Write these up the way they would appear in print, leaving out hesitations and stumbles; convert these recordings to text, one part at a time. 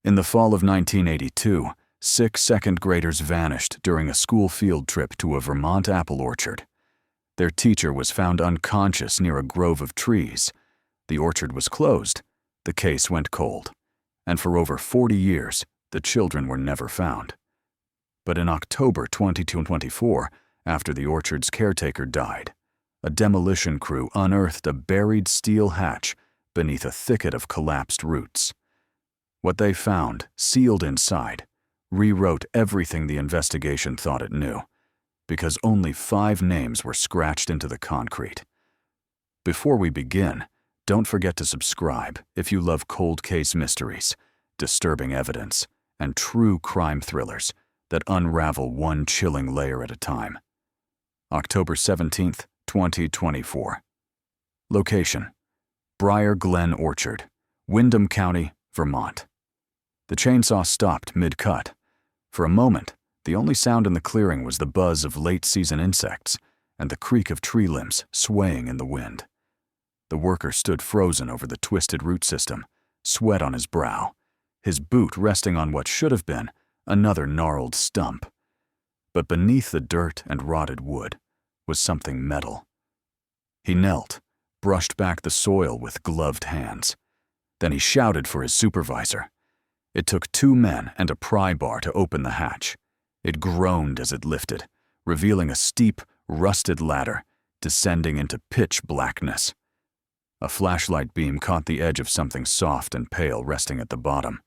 In the fall of 1982, 6 second graders vanished during a school field trip to a Vermont apple orchard. Their teacher was found unconscious near a grove of trees. The orchard was closed. The case went cold. And for over 40 years, the children were never found. But in October 2024, after the orchard's caretaker died, a demolition crew unearthed a buried steel hatch beneath a thicket of collapsed roots. What they found, sealed inside, rewrote everything the investigation thought it knew, because only 5 names were scratched into the concrete. Before we begin, don't forget to subscribe if you love cold case mysteries, disturbing evidence, and true crime thrillers that unravel one chilling layer at a time. October 17th, 2024. Location: Briar Glen Orchard, Windham County, Vermont. The chainsaw stopped mid-cut. For a moment, the only sound in the clearing was the buzz of late-season insects and the creak of tree limbs swaying in the wind. The worker stood frozen over the twisted root system, sweat on his brow, his boot resting on what should have been another gnarled stump. But beneath the dirt and rotted wood was something metal. He knelt, brushed back the soil with gloved hands. Then he shouted for his supervisor. It took 2 men and a pry bar to open the hatch. It groaned as it lifted, revealing a steep, rusted ladder descending into pitch blackness. A flashlight beam caught the edge of something soft and pale resting at the bottom.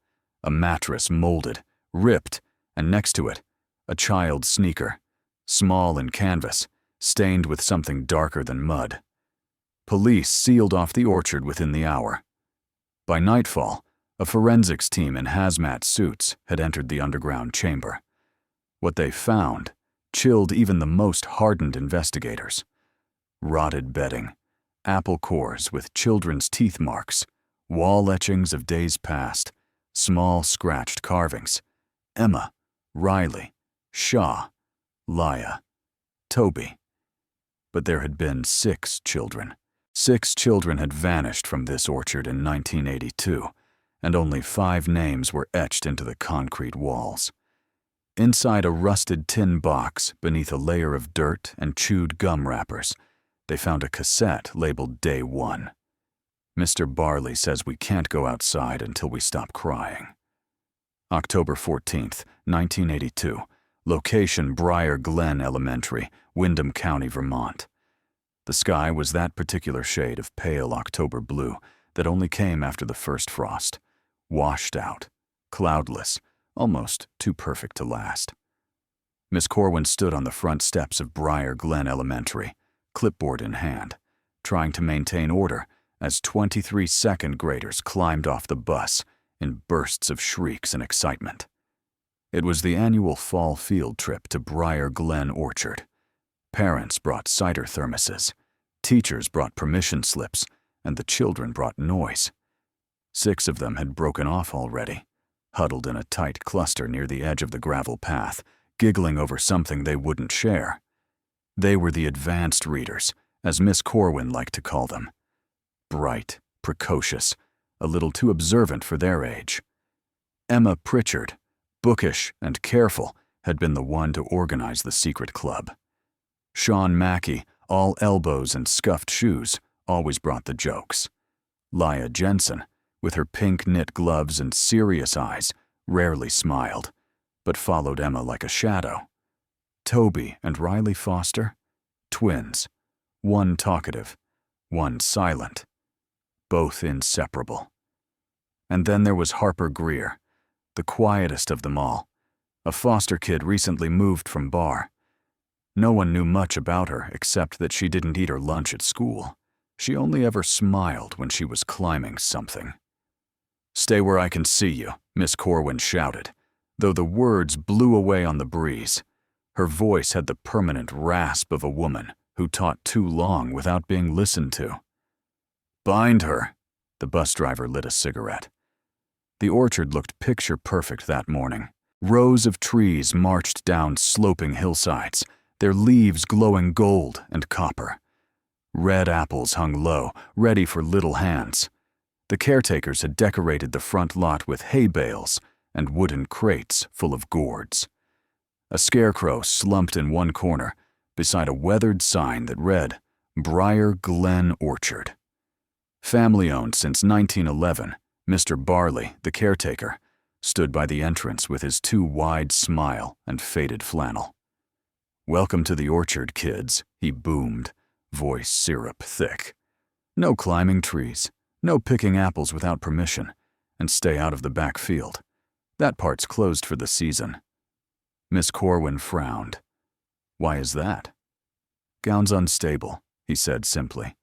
A mattress molded, ripped, and next to it, a child's sneaker, small in canvas, stained with something darker than mud. Police sealed off the orchard within the hour. By nightfall, a forensics team in hazmat suits had entered the underground chamber. What they found chilled even the most hardened investigators. Rotted bedding, apple cores with children's teeth marks, wall etchings of days past, small scratched carvings. Emma, Riley, Shaw, Laya, Toby. But there had been 6 children. 6 children had vanished from this orchard in 1982, and only 5 names were etched into the concrete walls. Inside a rusted tin box, beneath a layer of dirt and chewed gum wrappers, they found a cassette labeled Day 1. Mr. Barley says we can't go outside until we stop crying. October 14th, 1982. Location: Briar Glen Elementary, Windham County, Vermont. The sky was that particular shade of pale October blue that only came after the first frost. Washed out, cloudless, almost too perfect to last. Miss Corwin stood on the front steps of Briar Glen Elementary, clipboard in hand, trying to maintain order as 23 second graders climbed off the bus in bursts of shrieks and excitement. It was the annual fall field trip to Briar Glen Orchard. Parents brought cider thermoses, teachers brought permission slips, and the children brought noise. 6 of them had broken off already, huddled in a tight cluster near the edge of the gravel path, giggling over something they wouldn't share. They were the advanced readers, as Miss Corwin liked to call them. Bright, precocious, a little too observant for their age. Emma Pritchard, bookish and careful, had been the one to organize the secret club. Sean Mackey, all elbows and scuffed shoes, always brought the jokes. Laya Jensen, with her pink knit gloves and serious eyes, rarely smiled, but followed Emma like a shadow. Toby and Riley Foster, twins, one talkative, one silent, both inseparable. And then there was Harper Greer, the quietest of them all, a foster kid recently moved from Bar. No one knew much about her except that she didn't eat her lunch at school. She only ever smiled when she was climbing something. "Stay where I can see you," Miss Corwin shouted, though the words blew away on the breeze. Her voice had the permanent rasp of a woman who taught too long without being listened to. "Bind her." The bus driver lit a cigarette. The orchard looked picture-perfect that morning. Rows of trees marched down sloping hillsides, their leaves glowing gold and copper. Red apples hung low, ready for little hands. The caretakers had decorated the front lot with hay bales and wooden crates full of gourds. A scarecrow slumped in one corner beside a weathered sign that read, Briar Glen Orchard. Family-owned since 1911, Mr. Barley, the caretaker, stood by the entrance with his too wide smile and faded flannel. "Welcome to the orchard, kids," he boomed, voice syrup thick. "No climbing trees, no picking apples without permission, and stay out of the back field. That part's closed for the season." Miss Corwin frowned. "Why is that?" "Gown's unstable," he said simply.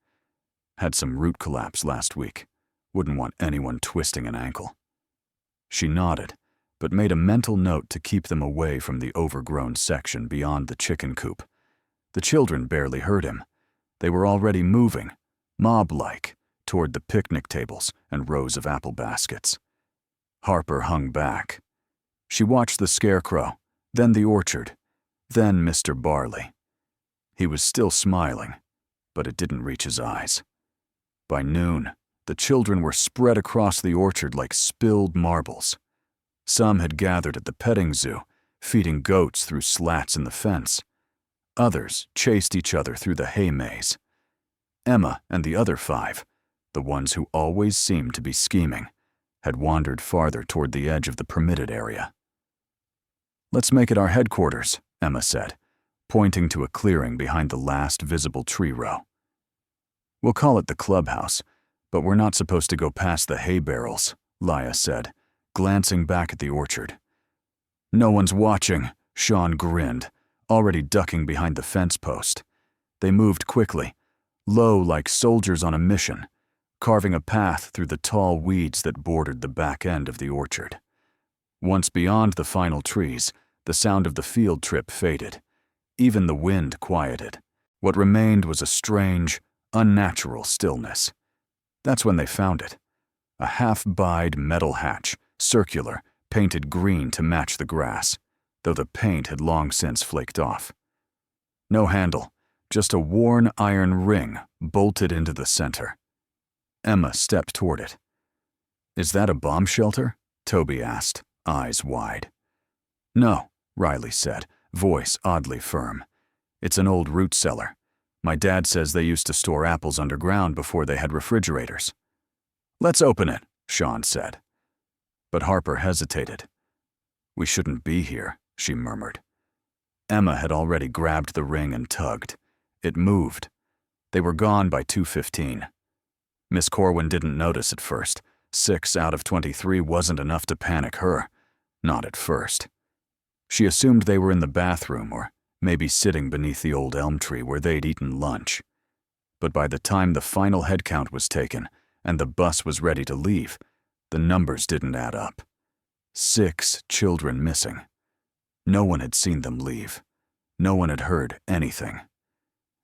"Had some root collapse last week. Wouldn't want anyone twisting an ankle." She nodded, but made a mental note to keep them away from the overgrown section beyond the chicken coop. The children barely heard him. They were already moving, mob-like, toward the picnic tables and rows of apple baskets. Harper hung back. She watched the scarecrow, then the orchard, then Mr. Barley. He was still smiling, but it didn't reach his eyes. By noon, the children were spread across the orchard like spilled marbles. Some had gathered at the petting zoo, feeding goats through slats in the fence. Others chased each other through the hay maze. Emma and the other 5, the ones who always seemed to be scheming, had wandered farther toward the edge of the permitted area. "Let's make it our headquarters," Emma said, pointing to a clearing behind the last visible tree row. "We'll call it the clubhouse, but we're not supposed to go past the hay barrels," Leah said, glancing back at the orchard. "No one's watching," Sean grinned, already ducking behind the fence post. They moved quickly, low like soldiers on a mission, carving a path through the tall weeds that bordered the back end of the orchard. Once beyond the final trees, the sound of the field trip faded. Even the wind quieted. What remained was a strange, unnatural stillness. That's when they found it. A half-buyed metal hatch, circular, painted green to match the grass, though the paint had long since flaked off. No handle, just a worn iron ring bolted into the center. Emma stepped toward it. "Is that a bomb shelter?" Toby asked, eyes wide. "No," Riley said, voice oddly firm. "It's an old root cellar. My dad says they used to store apples underground before they had refrigerators." "Let's open it," Sean said. But Harper hesitated. "We shouldn't be here," she murmured. Emma had already grabbed the ring and tugged. It moved. They were gone by 2:15. Miss Corwin didn't notice at first. 6 out of 23 wasn't enough to panic her. Not at first. She assumed they were in the bathroom or maybe sitting beneath the old elm tree where they'd eaten lunch. But by the time the final head count was taken and the bus was ready to leave, the numbers didn't add up. 6 children missing. No one had seen them leave. No one had heard anything.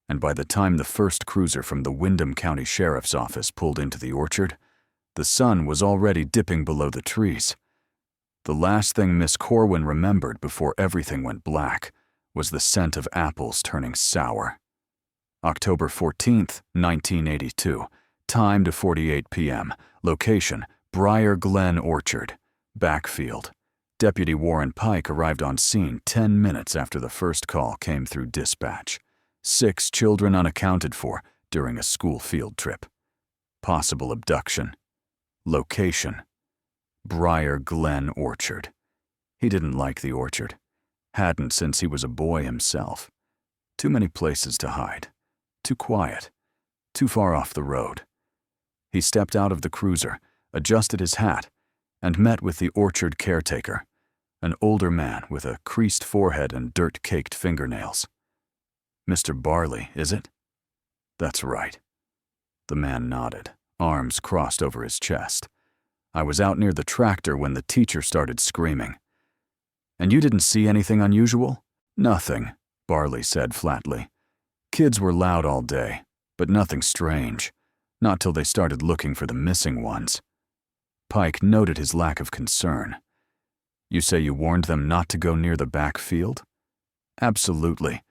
And by the time the first cruiser from the Windham County Sheriff's Office pulled into the orchard, the sun was already dipping below the trees. The last thing Miss Corwin remembered before everything went black was the scent of apples turning sour. October 14th, 1982, time to 48 p.m., location, Briar Glen Orchard, backfield. Deputy Warren Pike arrived on scene 10 minutes after the first call came through dispatch. 6 children unaccounted for during a school field trip. Possible abduction. Location, Briar Glen Orchard. He didn't like the orchard. Hadn't since he was a boy himself. Too many places to hide. Too quiet. Too far off the road. He stepped out of the cruiser, adjusted his hat, and met with the orchard caretaker, an older man with a creased forehead and dirt-caked fingernails. "Mr. Barley, is it?" "That's right." The man nodded, arms crossed over his chest. "I was out near the tractor when the teacher started screaming." "And you didn't see anything unusual?" "Nothing," Barley said flatly. "Kids were loud all day, but nothing strange. Not till they started looking for the missing ones." Pike noted his lack of concern. "You say you warned them not to go near the back field?" "Absolutely.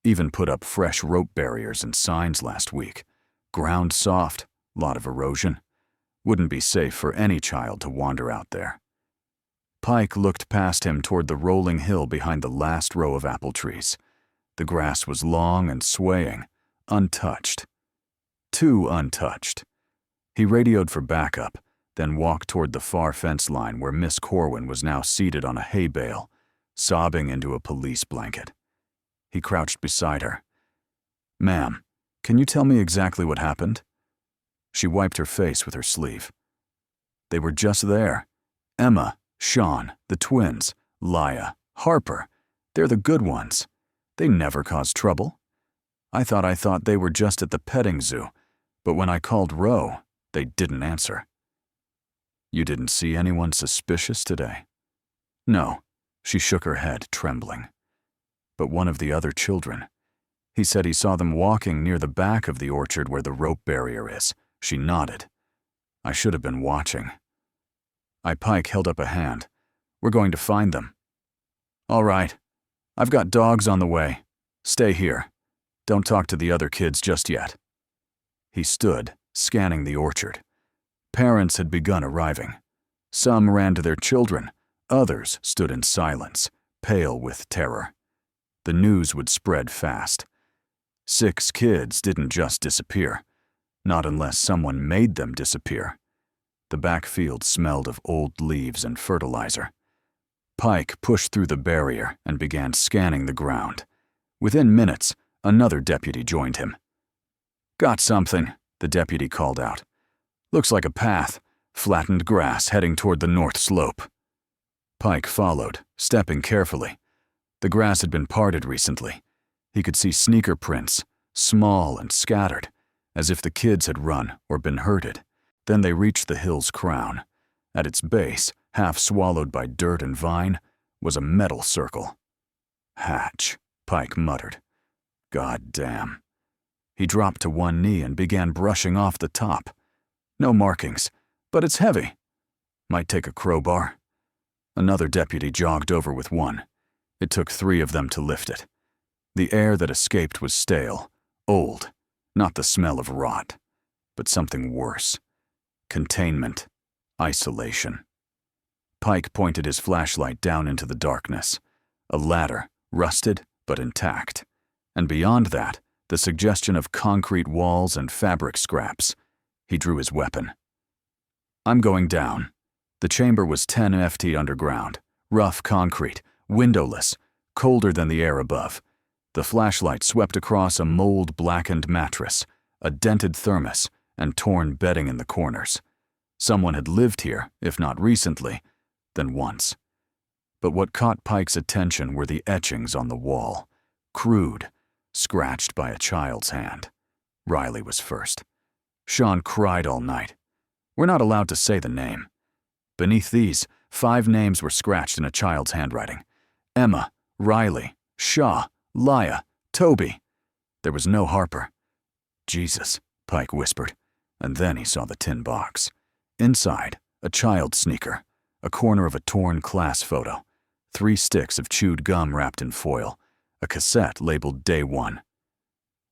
Even put up fresh rope barriers and signs last week. Ground soft, lot of erosion. Wouldn't be safe for any child to wander out there. Pike looked past him toward the rolling hill behind the last row of apple trees. The grass was long and swaying, untouched. Too untouched. He radioed for backup, then walked toward the far fence line where Miss Corwin was now seated on a hay bale, sobbing into a police blanket. He crouched beside her. "Ma'am, can you tell me exactly what happened?" She wiped her face with her sleeve. "They were just there. Emma, Sean, the twins, Laya, Harper. They're the good ones. They never cause trouble. I thought they were just at the petting zoo, but when I called Roe, they didn't answer." "You didn't see anyone suspicious today?" "No," she shook her head, trembling. "But one of the other children. He said he saw them walking near the back of the orchard where the rope barrier is." She nodded. "I should have been watching." Pike held up a hand. "We're going to find them." "All right. I've got dogs on the way. Stay here. Don't talk to the other kids just yet." He stood, scanning the orchard. Parents had begun arriving. Some ran to their children. Others stood in silence, pale with terror. The news would spread fast. 6 kids didn't just disappear. Not unless someone made them disappear. The backfield smelled of old leaves and fertilizer. Pike pushed through the barrier and began scanning the ground. Within minutes, another deputy joined him. "Got something," the deputy called out. "Looks like a path, flattened grass heading toward the north slope." Pike followed, stepping carefully. The grass had been parted recently. He could see sneaker prints, small and scattered, as if the kids had run or been herded. Then they reached the hill's crown. At its base, half swallowed by dirt and vine, was a metal circle. "Hatch," Pike muttered. "God damn." He dropped to one knee and began brushing off the top. No markings, but it's heavy. Might take a crowbar. Another deputy jogged over with one. It took 3 of them to lift it. The air that escaped was stale, old, not the smell of rot, but something worse. Containment, isolation. Pike pointed his flashlight down into the darkness. A ladder, rusted but intact. And beyond that, the suggestion of concrete walls and fabric scraps. He drew his weapon. "I'm going down." The chamber was 10 ft underground, rough concrete, windowless, colder than the air above. The flashlight swept across a mold-blackened mattress, a dented thermos, and torn bedding in the corners. Someone had lived here, if not recently, then once. But what caught Pike's attention were the etchings on the wall, crude, scratched by a child's hand. Riley was first. Sean cried all night. We're not allowed to say the name. Beneath these, 5 names were scratched in a child's handwriting. Emma, Riley, Shaw, Laya, Toby. There was no Harper. "Jesus," Pike whispered, and then he saw the tin box. Inside, a child's sneaker, a corner of a torn class photo, 3 sticks of chewed gum wrapped in foil, a cassette labeled Day 1.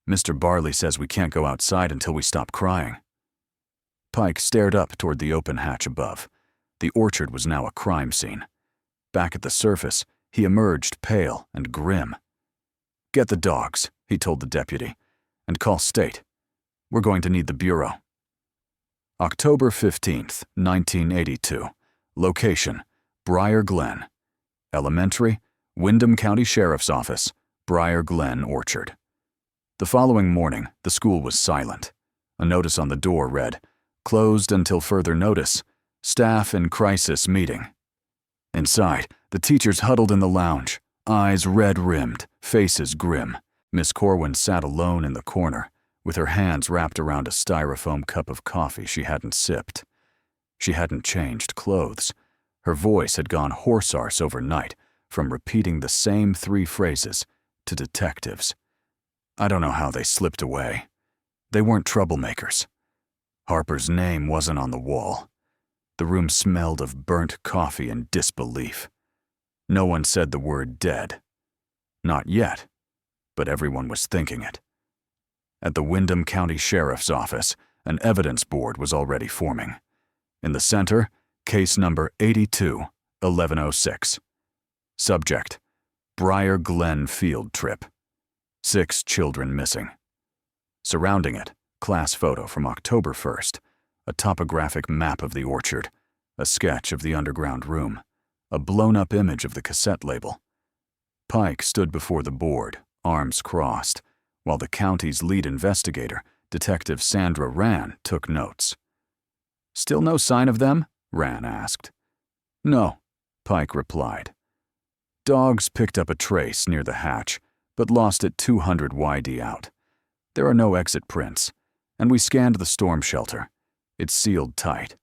"Mr. Barley says we can't go outside until we stop crying." Pike stared up toward the open hatch above. The orchard was now a crime scene. Back at the surface, he emerged pale and grim. "Get the dogs," he told the deputy, "and call state. We're going to need the bureau." October 15th, 1982. Location, Briar Glen. Elementary, Windham County Sheriff's Office, Briar Glen Orchard. The following morning, the school was silent. A notice on the door read, "Closed until further notice. Staff in crisis meeting." Inside, the teachers huddled in the lounge, eyes red-rimmed, faces grim. Miss Corwin sat alone in the corner, with her hands wrapped around a styrofoam cup of coffee she hadn't sipped. She hadn't changed clothes. Her voice had gone hoarse-arse overnight, from repeating the same 3 phrases to detectives. I don't know how they slipped away. They weren't troublemakers. Harper's name wasn't on the wall. The room smelled of burnt coffee and disbelief. No one said the word dead. Not yet, but everyone was thinking it. At the Windham County Sheriff's Office, an evidence board was already forming. In the center, case number 82-1106. Subject: Briar Glen field trip. 6 children missing. Surrounding it, class photo from October 1st, a topographic map of the orchard, a sketch of the underground room, a blown-up image of the cassette label. Pike stood before the board, arms crossed, while the county's lead investigator, Detective Sandra Rann, took notes. "Still no sign of them?" Rann asked. "No," Pike replied. "Dogs picked up a trace near the hatch, but lost it 200 YD out. There are no exit prints, and we scanned the storm shelter. It's sealed tight.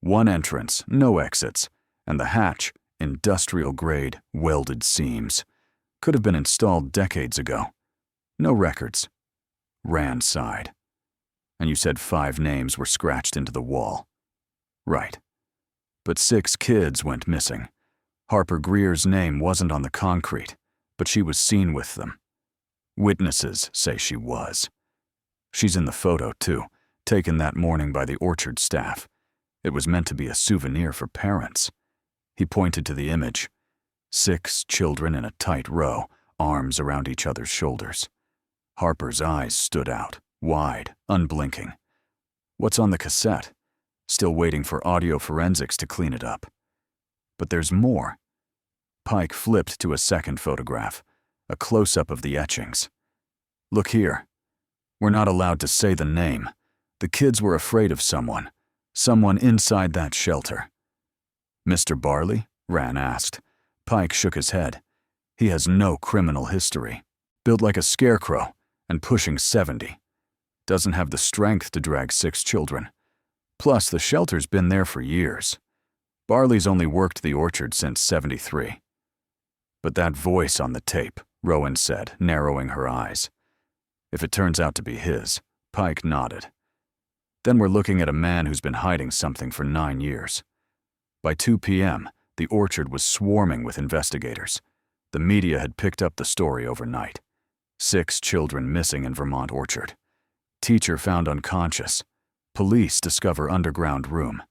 One entrance, no exits, and the hatch, industrial-grade, welded seams. Could have been installed decades ago. No records." Rann sighed. "And you said 5 names were scratched into the wall." "Right. But 6 kids went missing. Harper Greer's name wasn't on the concrete, but she was seen with them. Witnesses say she was. She's in the photo, too, taken that morning by the orchard staff. It was meant to be a souvenir for parents." He pointed to the image. 6 children in a tight row, arms around each other's shoulders. Harper's eyes stood out, wide, unblinking. "What's on the cassette?" "Still waiting for audio forensics to clean it up." "But there's more." Pike flipped to a second photograph, a close-up of the etchings. "Look here. We're not allowed to say the name. The kids were afraid of someone inside that shelter." "Mr. Barley?" Rann asked. Pike shook his head. "He has no criminal history. Built like a scarecrow, and pushing 70. Doesn't have the strength to drag 6 children. Plus, the shelter's been there for years. Barley's only worked the orchard since '73. "But that voice on the tape," Rowan said, narrowing her eyes. "If it turns out to be his," Pike nodded. "Then we're looking at a man who's been hiding something for 9 years. By 2 p.m., the orchard was swarming with investigators. The media had picked up the story overnight. 6 children missing in Vermont orchard. Teacher found unconscious. Police discover underground room.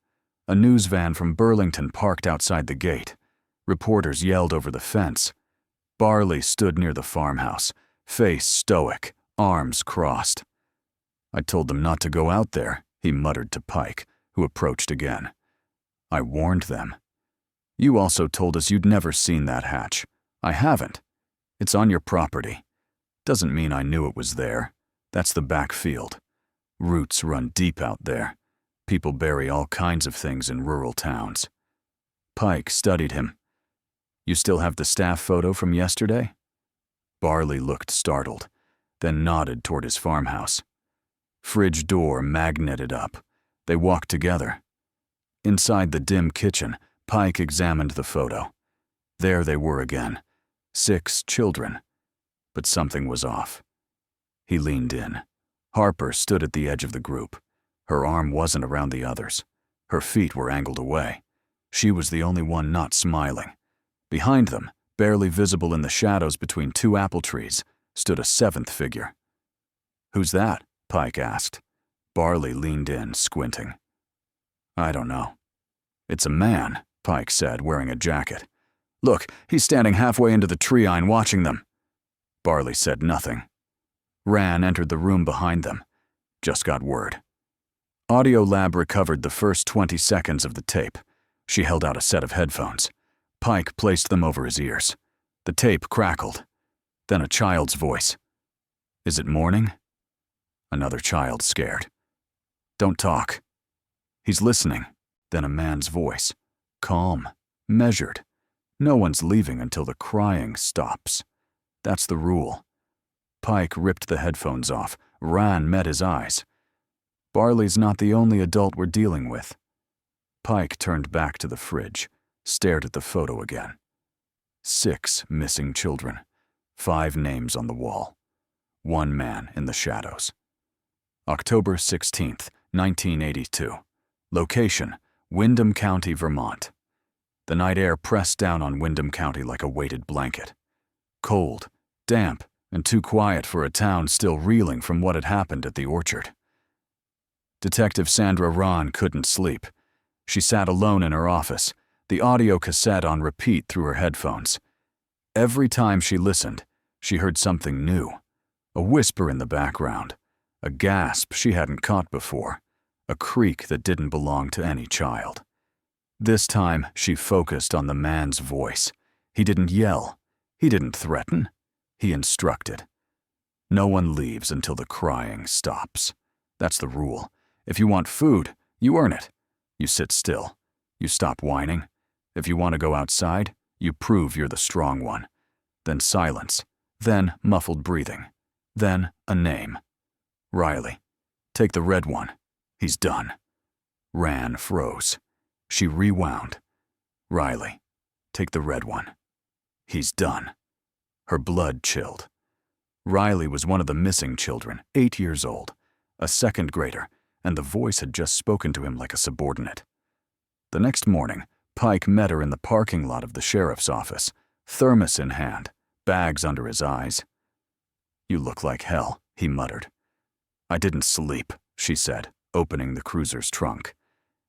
A news van from Burlington parked outside the gate. Reporters yelled over the fence. Barley stood near the farmhouse, face stoic, arms crossed. I told them not to go out there," he muttered to Pike, who approached again. "I warned them." "You also told us you'd never seen that hatch." "I haven't. It's on your property. Doesn't mean I knew it was there. That's the back field. Roots run deep out there. People bury all kinds of things in rural towns." Pike studied him. "You still have the staff photo from yesterday?" Barley looked startled, then nodded toward his farmhouse. Fridge door magneted up. They walked together. Inside the dim kitchen, Pike examined the photo. There they were again. 6 children. But something was off. He leaned in. Harper stood at the edge of the group. Her arm wasn't around the others. Her feet were angled away. She was the only one not smiling. Behind them, barely visible in the shadows between 2 apple trees, stood a 7th figure. "Who's that?" Pike asked. Barley leaned in, squinting. "I don't know." "It's a man," Pike said, wearing a jacket. "Look, he's standing halfway into the tree line watching them." Barley said nothing. Rann entered the room behind them. "Just got word." Audio Lab recovered the first 20 seconds of the tape. She held out a set of headphones. Pike placed them over his ears. The tape crackled. Then a child's voice. "Is it morning?" Another child, scared. "Don't talk." He's listening. Then a man's voice. Calm, measured. No one's leaving until the crying stops. That's the rule. Pike ripped the headphones off. Rann met his eyes. Barley's not the only adult we're dealing with. Pike turned back to the fridge, stared at the photo again. 6 missing children. 5 names on the wall. 1 man in the shadows. October 16th, 1982. Location, Windham County, Vermont. The night air pressed down on Windham County like a weighted blanket. Cold, damp, and too quiet for a town still reeling from what had happened at the orchard. Detective Sandra Rann couldn't sleep. She sat alone in her office, the audio cassette on repeat through her headphones. Every time she listened, she heard something new. A whisper in the background, a gasp she hadn't caught before, a creak that didn't belong to any child. This time, she focused on the man's voice. He didn't yell. He didn't threaten. He instructed. No one leaves until the crying stops. That's the rule. If you want food, you earn it. You sit still. You stop whining. If you want to go outside, you prove you're the strong one. Then silence. Then muffled breathing. Then a name. Riley. Take the red one. He's done. Ran froze. She rewound. Riley. Take the red one. He's done. Her blood chilled. Riley was one of the missing children, 8 years old, a second grader, and the voice had just spoken to him like a subordinate. The next morning, Pike met her in the parking lot of the sheriff's office, thermos in hand, bags under his eyes. "You look like hell," he muttered. "I didn't sleep," she said, opening the cruiser's trunk.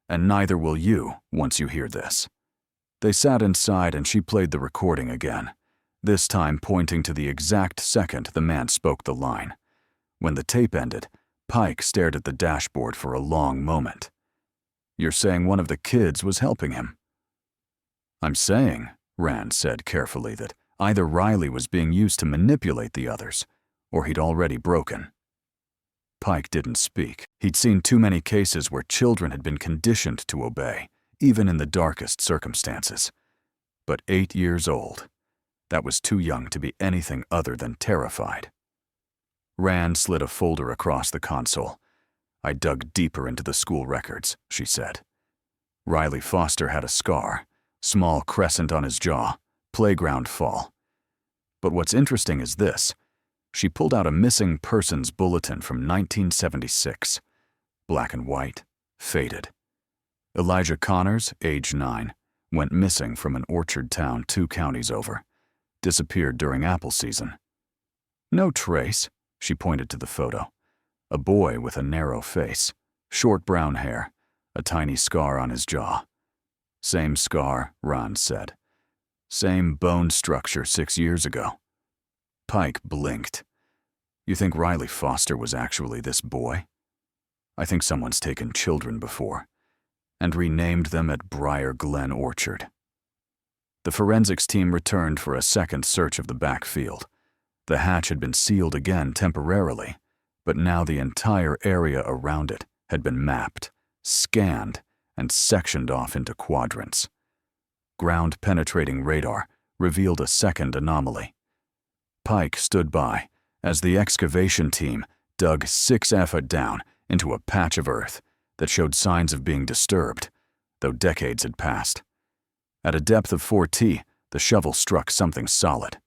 "And neither will you once you hear this." They sat inside and she played the recording again, this time pointing to the exact second the man spoke the line. When the tape ended, Pike stared at the dashboard for a long moment. "You're saying one of the kids was helping him?" "I'm saying," Rand said carefully, "that either Riley was being used to manipulate the others, or he'd already broken." Pike didn't speak. He'd seen too many cases where children had been conditioned to obey, even in the darkest circumstances. But 8 years old, that was too young to be anything other than terrified. Rand slid a folder across the console. "I dug deeper into the school records," she said. "Riley Foster had a scar, small crescent on his jaw, playground fall. But what's interesting is this. She pulled out a missing persons bulletin from 1976. Black and white, faded. Elijah Connors, age 9, went missing from an orchard town 2 counties over. Disappeared during apple season. No trace," she pointed to the photo. "A boy with a narrow face, short brown hair, a tiny scar on his jaw." "Same scar," Ron said. "Same bone structure 6 years ago." Pike blinked. "You think Riley Foster was actually this boy?" "I think someone's taken children before, and renamed them at Briar Glen Orchard." The forensics team returned for a second search of the backfield. The hatch had been sealed again temporarily, but now the entire area around it had been mapped, scanned, and sectioned off into quadrants. Ground-penetrating radar revealed a second anomaly. Pike stood by as the excavation team dug 6 foot down into a patch of earth that showed signs of being disturbed, though decades had passed. At a depth of 4T, the shovel struck something solid.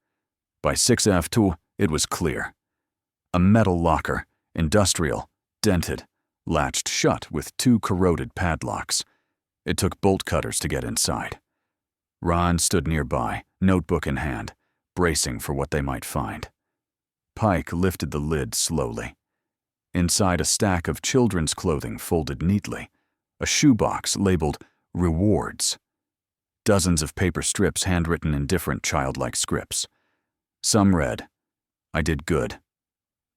By 6F2, it was clear. A metal locker, industrial, dented, latched shut with 2 corroded padlocks. It took bolt cutters to get inside. Ron stood nearby, notebook in hand, bracing for what they might find. Pike lifted the lid slowly. Inside a stack of children's clothing folded neatly, a shoebox labeled "Rewards." Dozens of paper strips handwritten in different childlike scripts. Some read, "I did good.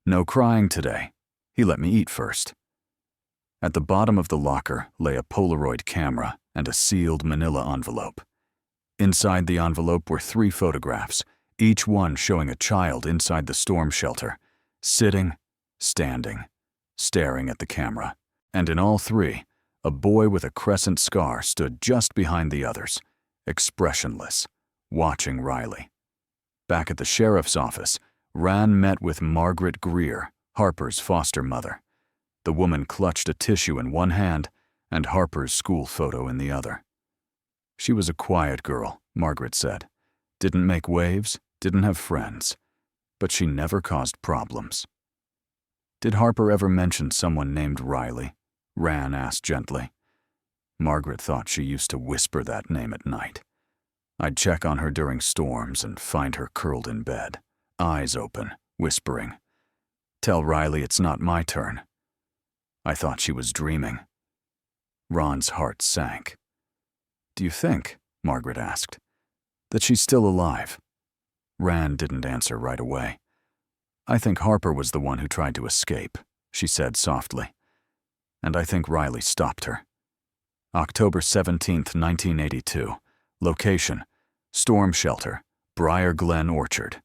No crying today. He let me eat first." At the bottom of the locker lay a Polaroid camera and a sealed manila envelope. Inside the envelope were 3 photographs, each one showing a child inside the storm shelter, sitting, standing, staring at the camera. And in all 3, a boy with a crescent scar stood just behind the others, expressionless, watching Riley. Back at the sheriff's office, Ran met with Margaret Greer, Harper's foster mother. The woman clutched a tissue in one hand and Harper's school photo in the other. She was a quiet girl, Margaret said. Didn't make waves, didn't have friends, but she never caused problems. "Did Harper ever mention someone named Riley?" Ran asked gently. Margaret thought she used to whisper that name at night. I'd check on her during storms and find her curled in bed, eyes open, whispering, "Tell Riley it's not my turn." I thought she was dreaming. Ron's heart sank. "Do you think," Margaret asked, "that she's still alive?" Rand didn't answer right away. "I think Harper was the one who tried to escape," she said softly. "And I think Riley stopped her." October 17th, 1982. Location: storm shelter, Briar Glen Orchard.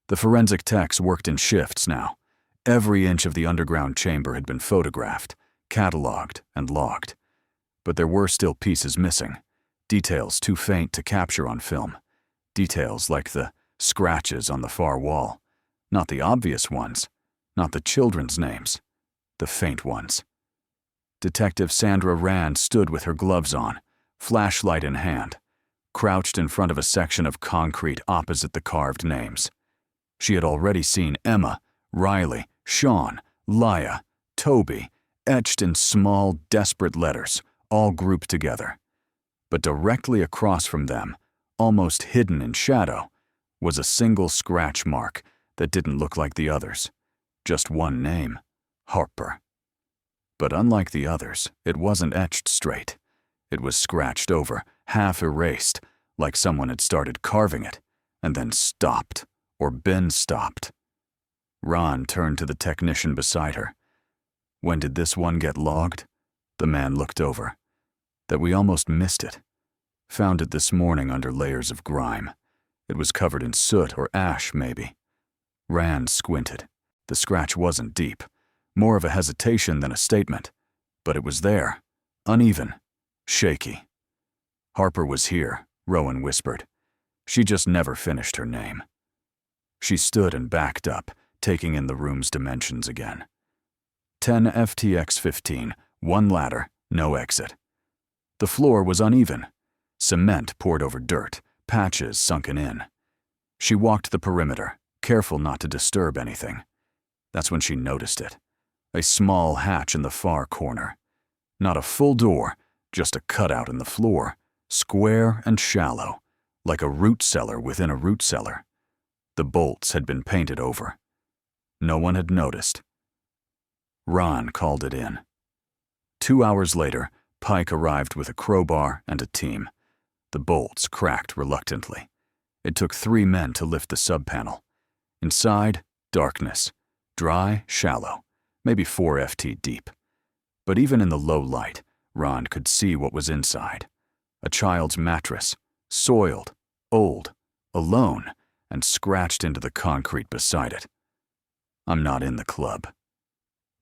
The forensic techs worked in shifts now. Every inch of the underground chamber had been photographed, cataloged, and logged. But there were still pieces missing, details too faint to capture on film. Details like the scratches on the far wall. Not the obvious ones, not the children's names, the faint ones. Detective Sandra Rand stood with her gloves on, flashlight in hand, crouched in front of a section of concrete opposite the carved names. She had already seen Emma, Riley, Sean, Laya, Toby, etched in small, desperate letters, all grouped together. But directly across from them, almost hidden in shadow, was a single scratch mark that didn't look like the others. Just one name: Harper. But unlike the others, it wasn't etched straight. It was scratched over, half erased, like someone had started carving it, and then stopped, or been stopped. Ron turned to the technician beside her. "When did this one get logged?" The man looked over. "That we almost missed it. Found it this morning under layers of grime. It was covered in soot or ash, maybe." Rand squinted. The scratch wasn't deep. More of a hesitation than a statement. But it was there. Uneven. Shaky. "Harper was here," Rowan whispered. "She just never finished her name." She stood and backed up, taking in the room's dimensions again. 10 FTX 15, one ladder, no exit. The floor was uneven. Cement poured over dirt, patches sunken in. She walked the perimeter, careful not to disturb anything. That's when she noticed it. A small hatch in the far corner. Not a full door, just a cutout in the floor, square and shallow, like a root cellar within a root cellar. The bolts had been painted over. No one had noticed. Ron called it in. 2 hours later, Pike arrived with a crowbar and a team. The bolts cracked reluctantly. It took 3 men to lift the subpanel. Inside, darkness. Dry, shallow, maybe 4 FT deep. But even in the low light, Ron could see what was inside. A child's mattress, soiled, old, alone, and scratched into the concrete beside it. I'm not in the club.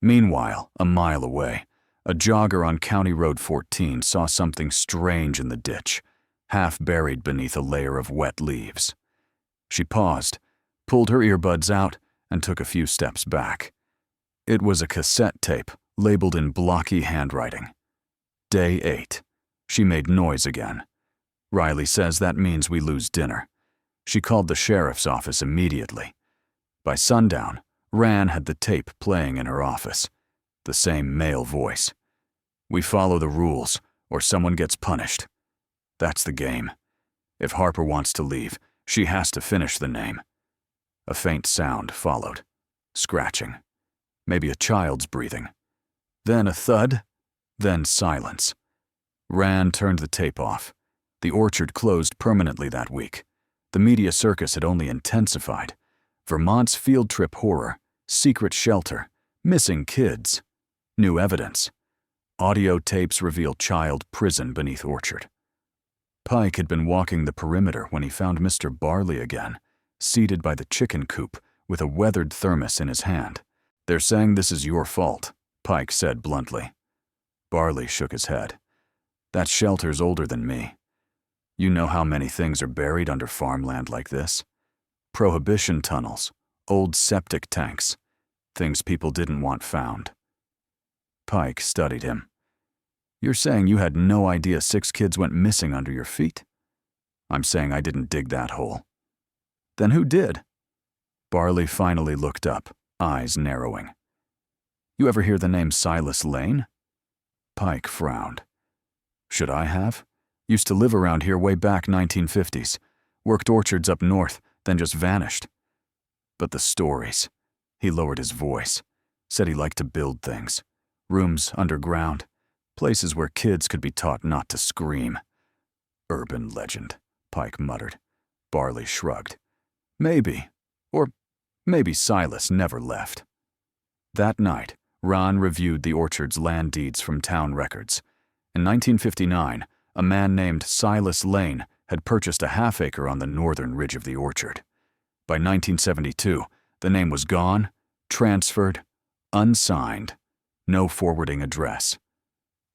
Meanwhile, a mile away, a jogger on County Road 14 saw something strange in the ditch, half buried beneath a layer of wet leaves. She paused, pulled her earbuds out, and took a few steps back. It was a cassette tape, labeled in blocky handwriting. Day 8. She made noise again. Riley says that means we lose dinner. She called the sheriff's office immediately. By sundown, Ran had the tape playing in her office. The same male voice. "We follow the rules, or someone gets punished. That's the game. If Harper wants to leave, she has to finish the name." A faint sound followed. Scratching. Maybe a child's breathing. Then a thud. Then silence. Ran turned the tape off. The orchard closed permanently that week. The media circus had only intensified. Vermont's field trip horror, secret shelter, missing kids. New evidence. Audio tapes reveal child prison beneath orchard. Pike had been walking the perimeter when he found Mr. Barley again, seated by the chicken coop with a weathered thermos in his hand. "They're saying this is your fault," Pike said bluntly. Barley shook his head. "That shelter's older than me. You know how many things are buried under farmland like this? Prohibition tunnels, old septic tanks, things people didn't want found." Pike studied him. "You're saying you had no idea 6 kids went missing under your feet?" "I'm saying I didn't dig that hole." "Then who did?" Barley finally looked up, eyes narrowing. "You ever hear the name Silas Lane?" Pike frowned. "Should I have? Used to live around here way back 1950s. Worked orchards up north, then just vanished. But the stories." He lowered his voice. Said he liked to build things. Rooms underground. Places where kids could be taught not to scream. Urban legend, Pike muttered. Barley shrugged. Maybe. Or maybe Silas never left. That night, Ron reviewed the orchard's land deeds from town records. In 1959, a man named Silas Lane had purchased a half-acre on the northern ridge of the orchard. By 1972, the name was gone, transferred, unsigned, no forwarding address.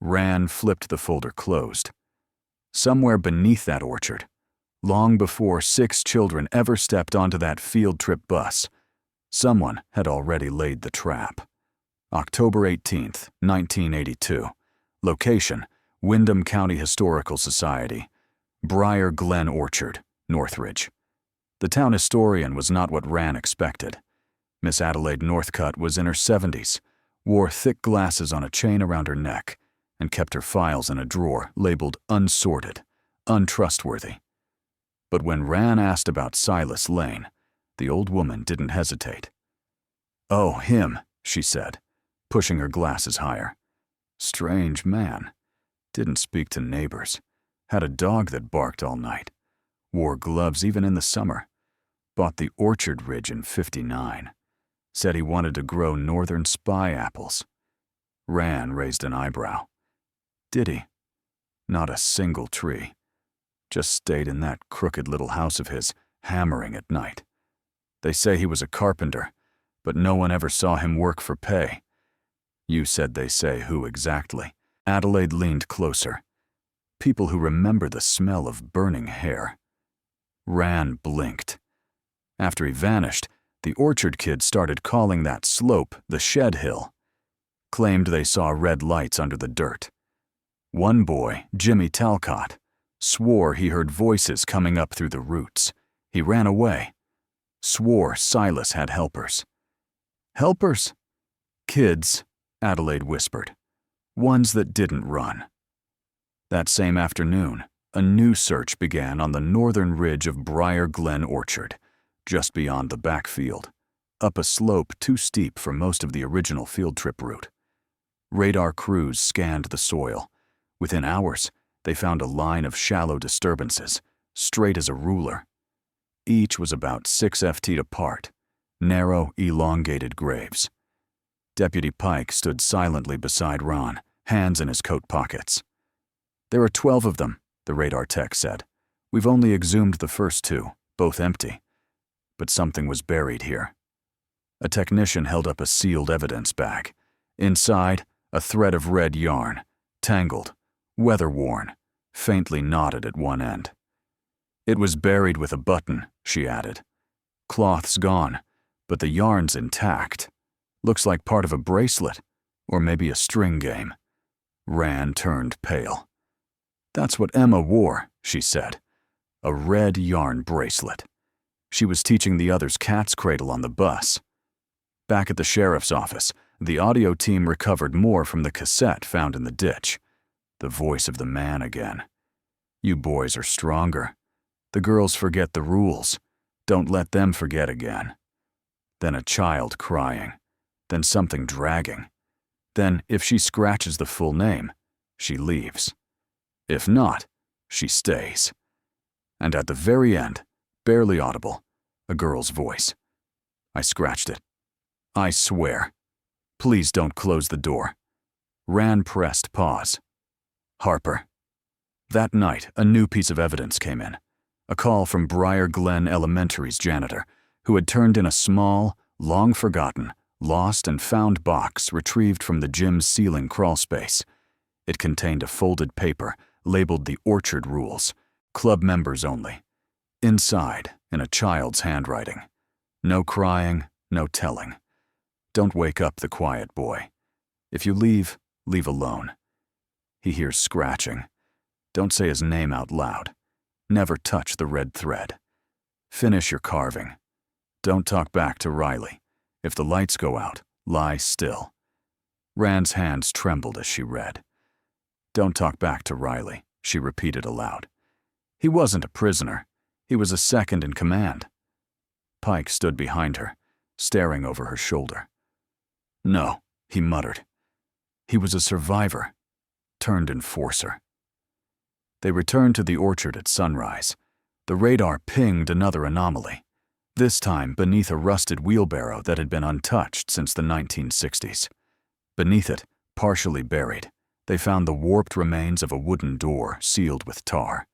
Rand flipped the folder closed. Somewhere beneath that orchard, long before 6 children ever stepped onto that field trip bus, someone had already laid the trap. October 18, 1982. Location, Windham County Historical Society. Briar Glen Orchard, Northridge. The town historian was not what Ran expected. Miss Adelaide Northcutt was in her 70s, wore thick glasses on a chain around her neck, and kept her files in a drawer labeled unsorted, untrustworthy. But when Ran asked about Silas Lane, the old woman didn't hesitate. "Oh, him," she said, pushing her glasses higher. "Strange man. Didn't speak to neighbors. Had a dog that barked all night. Wore gloves even in the summer. Bought the orchard ridge in '59. Said he wanted to grow northern spy apples." Ran raised an eyebrow. "Did he?" "Not a single tree. Just stayed in that crooked little house of his, hammering at night. They say he was a carpenter, but no one ever saw him work for pay." "You said they say who exactly?" Adelaide leaned closer. "People who remember the smell of burning hair." Ran blinked. After he vanished, the orchard kids started calling that slope the Shed Hill. Claimed they saw red lights under the dirt. One boy, Jimmy Talcott, swore he heard voices coming up through the roots. He ran away. Swore Silas had helpers. "Helpers?" "Kids," Adelaide whispered. "Ones that didn't run." That same afternoon, a new search began on the northern ridge of Briar Glen Orchard, just beyond the backfield, up a slope too steep for most of the original field trip route. Radar crews scanned the soil. Within hours, they found a line of shallow disturbances, straight as a ruler. Each was about 6 feet apart, narrow, elongated graves. Deputy Pike stood silently beside Ron, hands in his coat pockets. "There are 12 of them," the radar tech said. "We've only exhumed the first 2, both empty. But something was buried here." A technician held up a sealed evidence bag. Inside, a thread of red yarn, tangled, weather-worn, faintly knotted at one end. "It was buried with a button," she added. "Cloth's gone, but the yarn's intact. Looks like part of a bracelet, or maybe a string game." Ran turned pale. "That's what Emma wore," she said. "A red yarn bracelet. She was teaching the others cat's cradle on the bus." Back at the sheriff's office, the audio team recovered more from the cassette found in the ditch. The voice of the man again. "You boys are stronger. The girls forget the rules. Don't let them forget again." Then a child crying. Then something dragging. Then, if she scratches the full name, she leaves. If not, she stays. And at the very end, barely audible, a girl's voice. "I scratched it. I swear. Please don't close the door." Ran pressed pause. "Harper." That night, a new piece of evidence came in. A call from Briar Glen Elementary's janitor, who had turned in a small, long-forgotten, lost and found box retrieved from the gym's ceiling crawlspace. It contained a folded paper labeled the Orchard Rules, club members only. Inside, in a child's handwriting. No crying, no telling. Don't wake up the quiet boy. If you leave, leave alone. He hears scratching. Don't say his name out loud. Never touch the red thread. Finish your carving. Don't talk back to Riley. If the lights go out, lie still. Rand's hands trembled as she read. "Don't talk back to Riley," she repeated aloud. "He wasn't a prisoner. He was a second in command." Pike stood behind her, staring over her shoulder. "No," he muttered. "He was a survivor. turned enforcer. They returned to the orchard at sunrise. The radar pinged another anomaly, this time beneath a rusted wheelbarrow that had been untouched since the 1960s. Beneath it, partially buried, they found the warped remains of a wooden door sealed with tar.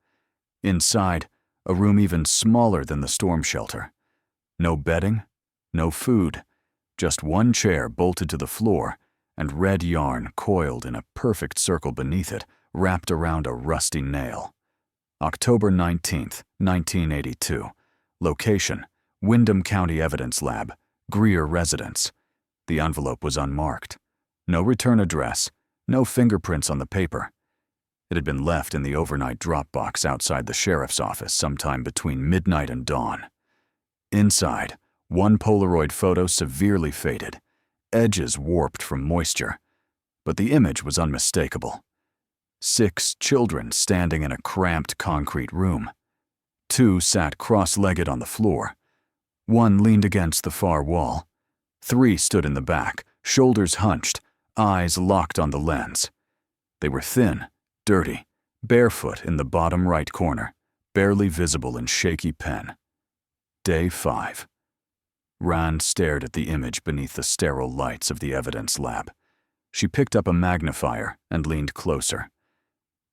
Inside, a room even smaller than the storm shelter. No bedding, no food, just one chair bolted to the floor and red yarn coiled in a perfect circle beneath it, wrapped around a rusty nail. October 19th, 1982. Location: Windham County Evidence Lab, Greer Residence. The envelope was unmarked. No return address, no fingerprints on the paper. It had been left in the overnight drop box outside the sheriff's office sometime between midnight and dawn. Inside, one Polaroid photo severely faded, edges warped from moisture, but the image was unmistakable. 6 children standing in a cramped concrete room. 2 sat cross-legged on the floor. 1 leaned against the far wall. 3 stood in the back, shoulders hunched, eyes locked on the lens. They were thin, dirty, barefoot in the bottom right corner, barely visible in shaky pen. Day 5. Rand stared at the image beneath the sterile lights of the evidence lab. She picked up a magnifier and leaned closer.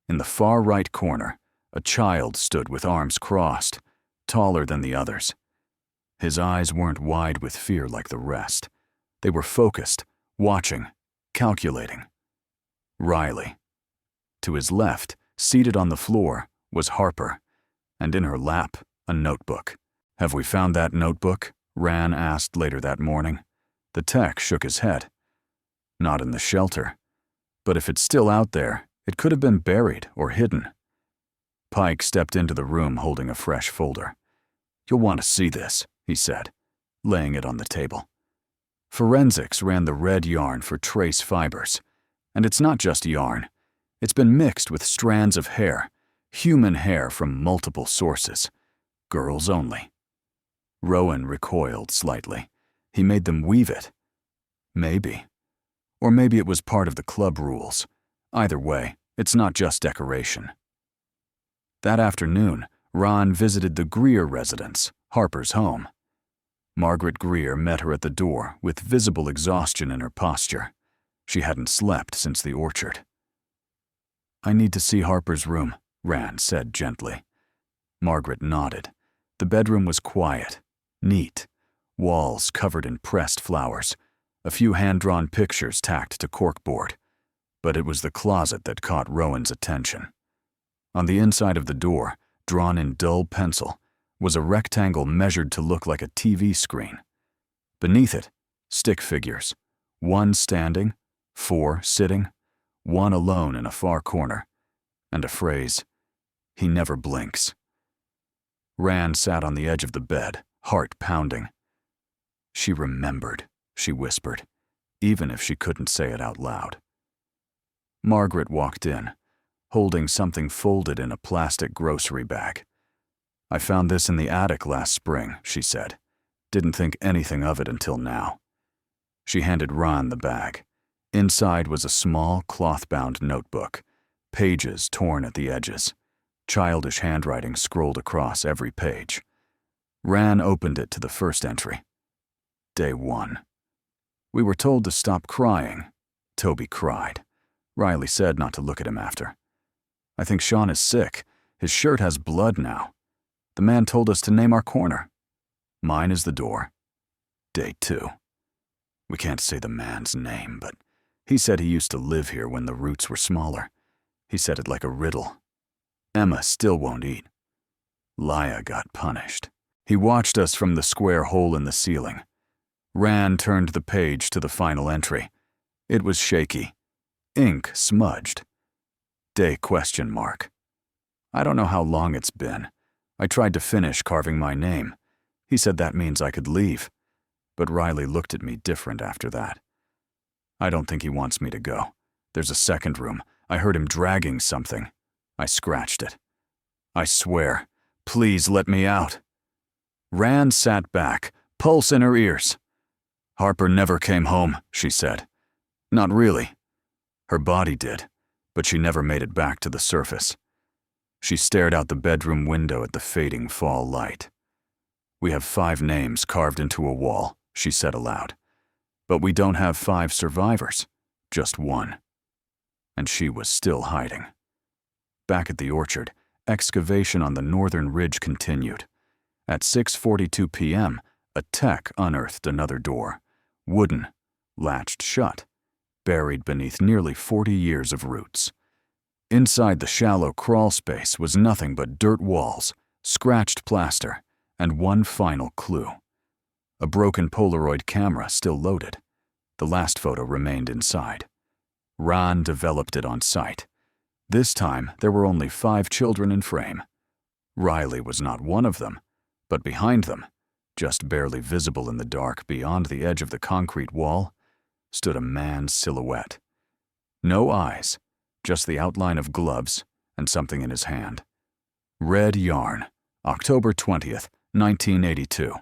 In the far right corner, a child stood with arms crossed, taller than the others. His eyes weren't wide with fear like the rest. They were focused, watching, calculating. Riley. To his left, seated on the floor, was Harper, and in her lap, a notebook. "Have we found that notebook?" Ran asked later that morning. The tech shook his head. "Not in the shelter. But if it's still out there, it could have been buried or hidden." Pike stepped into the room holding a fresh folder. "You'll want to see this," he said, laying it on the table. Forensics ran the red yarn for trace fibers. And it's not just yarn. It's been mixed with strands of hair, human hair from multiple sources. Girls only. Rowan recoiled slightly. He made them weave it. Maybe. Or maybe it was part of the club rules. Either way, it's not just decoration. That afternoon, Ron visited the Greer residence, Harper's home. Margaret Greer met her at the door with visible exhaustion in her posture. She hadn't slept since the orchard. "I need to see Harper's room," Rand said gently. Margaret nodded. The bedroom was quiet, neat, walls covered in pressed flowers, a few hand-drawn pictures tacked to corkboard. But it was the closet that caught Rowan's attention. On the inside of the door, drawn in dull pencil, was a rectangle measured to look like a TV screen. Beneath it, stick figures, 1 standing, 4 sitting, 1 alone in a far corner, and a phrase, "He never blinks." Rand sat on the edge of the bed, heart pounding. She remembered, she whispered, even if she couldn't say it out loud. Margaret walked in, holding something folded in a plastic grocery bag. "I found this in the attic last spring," she said. "Didn't think anything of it until now." She handed Ron the bag. Inside was a small, cloth-bound notebook, pages torn at the edges. Childish handwriting scrolled across every page. Ran opened it to the first entry. Day 1. "We were told to stop crying." Toby cried. Riley said not to look at him after. "I think Sean is sick. His shirt has blood now. The man told us to name our corner. Mine is the door." Day 2. "We can't say the man's name, but he said he used to live here when the roots were smaller. He said it like a riddle. Emma still won't eat. Laya got punished." He watched us from the square hole in the ceiling. Ran turned the page to the final entry. It was shaky. Ink smudged. Day ? "I don't know how long it's been. I tried to finish carving my name. He said that means I could leave. But Riley looked at me different after that. I don't think he wants me to go. There's a second room. I heard him dragging something. I scratched it. I swear, please let me out." Rand sat back, pulse in her ears. "Harper never came home," she said. "Not really. Her body did. but she never made it back to the surface. She stared out the bedroom window at the fading fall light. "We have 5 names carved into a wall," she said aloud. "But we don't have 5 survivors, just 1." And she was still hiding. Back at the orchard, excavation on the northern ridge continued. At 6:42 p.m., a tech unearthed another door, wooden, latched shut, buried beneath nearly 40 years of roots. Inside the shallow crawl space was nothing but dirt walls, scratched plaster, and one final clue. A broken Polaroid camera still loaded. The last photo remained inside. Ron developed it on site. This time, there were only 5 children in frame. Riley was not one of them, but behind them, just barely visible in the dark beyond the edge of the concrete wall, stood a man's silhouette. No eyes, just the outline of gloves and something in his hand. Red yarn, October 20th, 1982.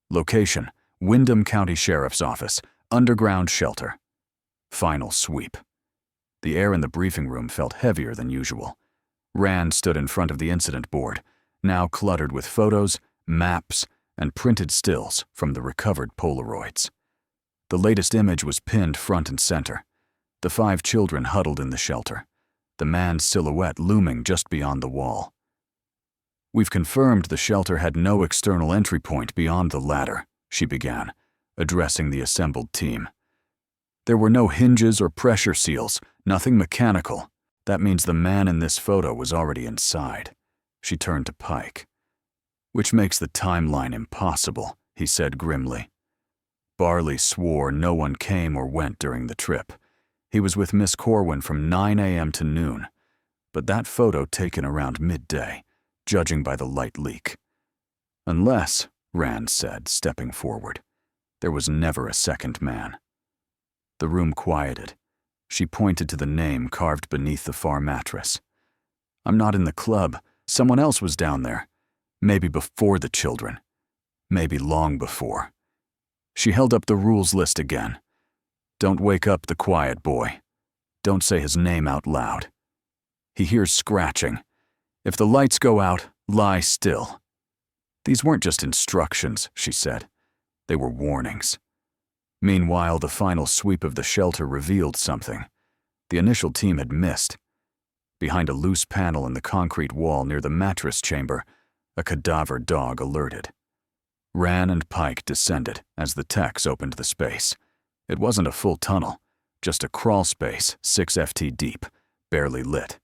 Location, Windham County Sheriff's Office, underground shelter. Final sweep. The air in the briefing room felt heavier than usual. Rand stood in front of the incident board, now cluttered with photos, maps, and printed stills from the recovered Polaroids. The latest image was pinned front and center. The 5 children huddled in the shelter, the man's silhouette looming just beyond the wall. "We've confirmed the shelter had no external entry point beyond the ladder," she began, addressing the assembled team. "There were no hinges or pressure seals, nothing mechanical. That means the man in this photo was already inside." She turned to Pike. "Which makes the timeline impossible," he said grimly. Barley swore no one came or went during the trip. He was with Miss Corwin from 9 a.m. to noon, but that photo taken around midday, judging by the light leak. "Unless," Rand said, stepping forward, "there was never a second man." The room quieted. She pointed to the name carved beneath the far mattress. "I'm not in the club. Someone else was down there. Maybe before the children. Maybe long before." She held up the rules list again. "Don't wake up the quiet boy. Don't say his name out loud. He hears scratching. If the lights go out, lie still." These weren't just instructions, she said. They were warnings. Meanwhile, the final sweep of the shelter revealed something. The initial team had missed. Behind a loose panel in the concrete wall near the mattress chamber, a cadaver dog alerted. Ran and Pike descended as the techs opened the space. It wasn't a full tunnel, just a crawl space 6 FT deep, barely lit.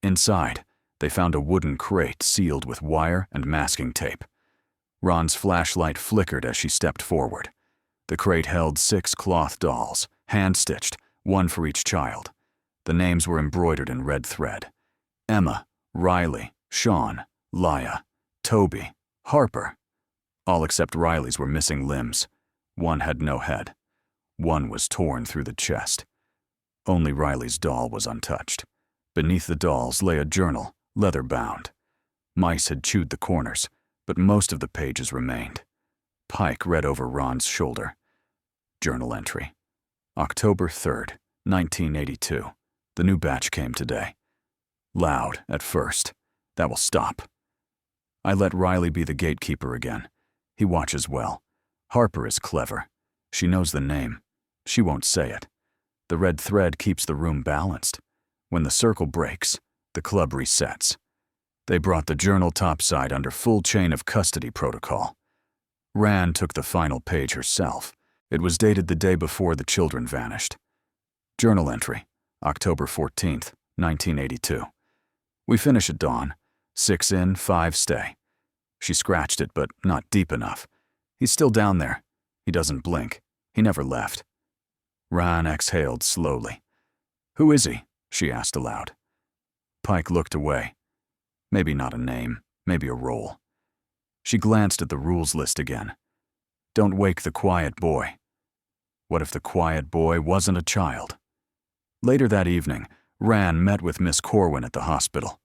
Inside, they found a wooden crate sealed with wire and masking tape. Ron's flashlight flickered as she stepped forward. The crate held 6 cloth dolls, hand-stitched, one for each child. The names were embroidered in red thread. Emma, Riley, Sean, Laya, Toby, Harper. All except Riley's were missing limbs. One had no head. One was torn through the chest. Only Riley's doll was untouched. Beneath the dolls lay a journal, leather-bound. Mice had chewed the corners, but most of the pages remained. Pike read over Ron's shoulder. Journal entry. October 3rd, 1982. The new batch came today. Loud at first. That will stop. I let Riley be the gatekeeper again. He watches well. Harper is clever. She knows the name. She won't say it. The red thread keeps the room balanced. When the circle breaks, the club resets. They brought the journal topside under full chain of custody protocol. Ran took the final page herself. It was dated the day before the children vanished. Journal entry, October 14th, 1982. We finish at dawn. 6 in, 5 stay. She scratched it, but not deep enough. He's still down there. He doesn't blink. He never left. Ran exhaled slowly. "Who is he?" she asked aloud. Pike looked away. Maybe not a name, maybe a role. She glanced at the rules list again. Don't wake the quiet boy. What if the quiet boy wasn't a child? Later that evening, Ran met with Miss Corwin at the hospital.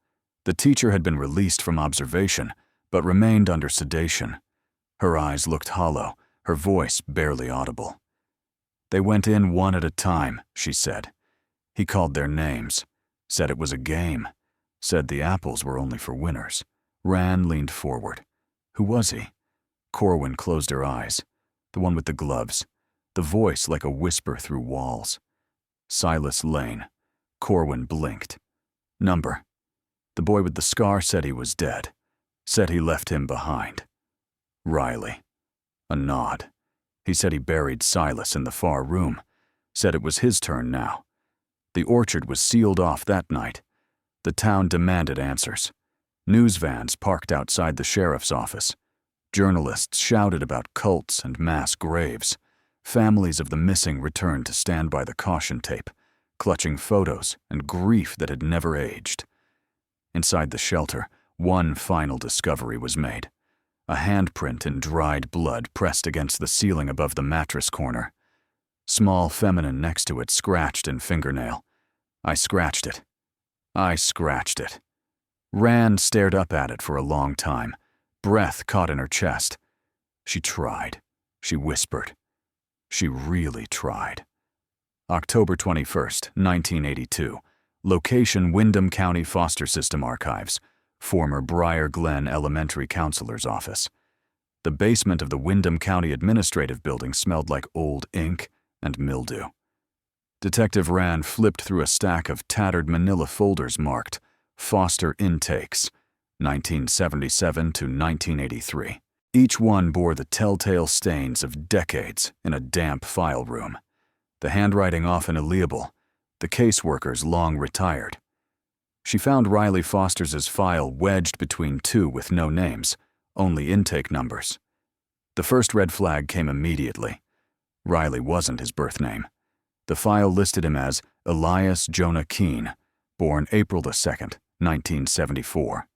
The teacher had been released from observation, but remained under sedation. Her eyes looked hollow, her voice barely audible. They went in one at a time, she said. He called their names, said it was a game, said the apples were only for winners. Ran leaned forward. Who was he? Corwin closed her eyes. The one with the gloves. The voice like a whisper through walls. Silas Lane. Corwin blinked. Number. The boy with the scar said he was dead. Said he left him behind. Riley. A nod. He said he buried Silas in the far room. Said it was his turn now. The orchard was sealed off that night. The town demanded answers. News vans parked outside the sheriff's office. Journalists shouted about cults and mass graves. Families of the missing returned to stand by the caution tape, clutching photos and grief that had never aged. Inside the shelter, one final discovery was made. A handprint in dried blood pressed against the ceiling above the mattress corner. Small feminine next to it scratched in fingernail. I scratched it. Ran stared up at it for a long time, breath caught in her chest. She tried. She whispered. She really tried. October 21st, 1982. Location: Windham County Foster System Archives. Former Briar Glen Elementary Counselor's Office. The basement of the Windham County Administrative Building smelled like old ink and mildew. Detective Ran flipped through a stack of tattered manila folders marked Foster Intakes, 1977 to 1983. Each one bore the telltale stains of decades in a damp file room. The handwriting often illegible, the caseworkers long retired. She found Riley Foster's file wedged between two with no names, only intake numbers. The first red flag came immediately. Riley wasn't his birth name. The file listed him as Elias Jonah Keene, born April 2nd, 1974.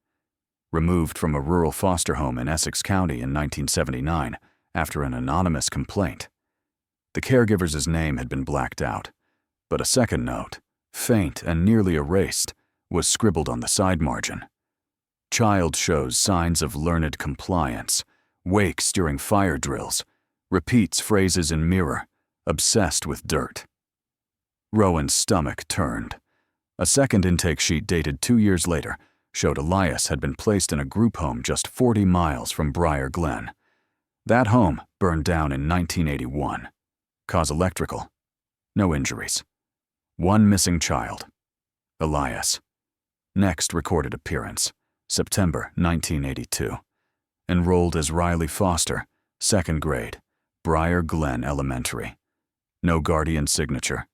Removed from a rural foster home in Essex County in 1979 after an anonymous complaint. The caregiver's name had been blacked out, but a second note, faint and nearly erased, was scribbled on the side margin. Child shows signs of learned compliance, wakes during fire drills, repeats phrases in mirror, obsessed with dirt. Rowan's stomach turned. A second intake sheet dated 2 years later showed Elias had been placed in a group home just 40 miles from Briar Glen. That home burned down in 1981. Cause electrical. No injuries. One missing child. Elias. Next recorded appearance, September 1982. Enrolled as Riley Foster, 2nd grade, Briar Glen Elementary. No guardian signature.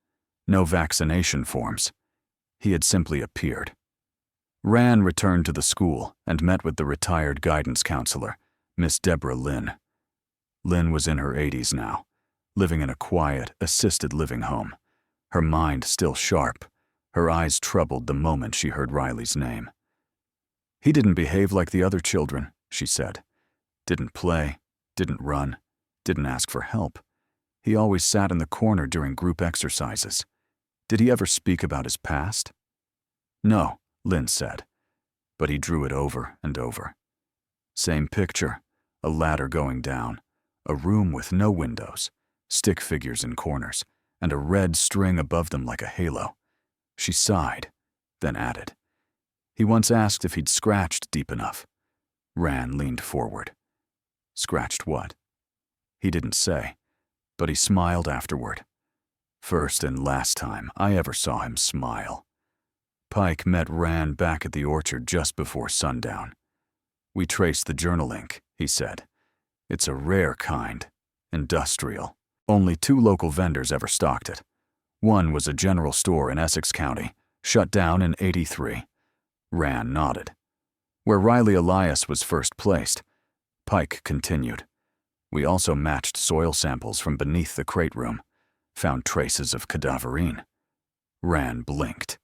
No vaccination forms. He had simply appeared. Ran returned to the school and met with the retired guidance counselor, Miss Deborah Lynn. Lynn was in her 80s now, living in a quiet, assisted living home, her mind still sharp, her eyes troubled the moment she heard Riley's name. He didn't behave like the other children, she said. Didn't play, didn't run, didn't ask for help. He always sat in the corner during group exercises. Did he ever speak about his past? No, Lynn said, but he drew it over and over. Same picture, a ladder going down, a room with no windows, stick figures in corners, and a red string above them like a halo. She sighed, then added, he once asked if he'd scratched deep enough. Ran leaned forward. Scratched what? He didn't say, but he smiled afterward. First and last time I ever saw him smile. Pike met Ran back at the orchard just before sundown. We traced the journal ink, he said. It's a rare kind, industrial. Only 2 local vendors ever stocked it. One was a general store in Essex County, shut down in '83. Ran nodded. Where Riley Elias was first placed, Pike continued. We also matched soil samples from beneath the crate room, found traces of cadaverine. Ran blinked.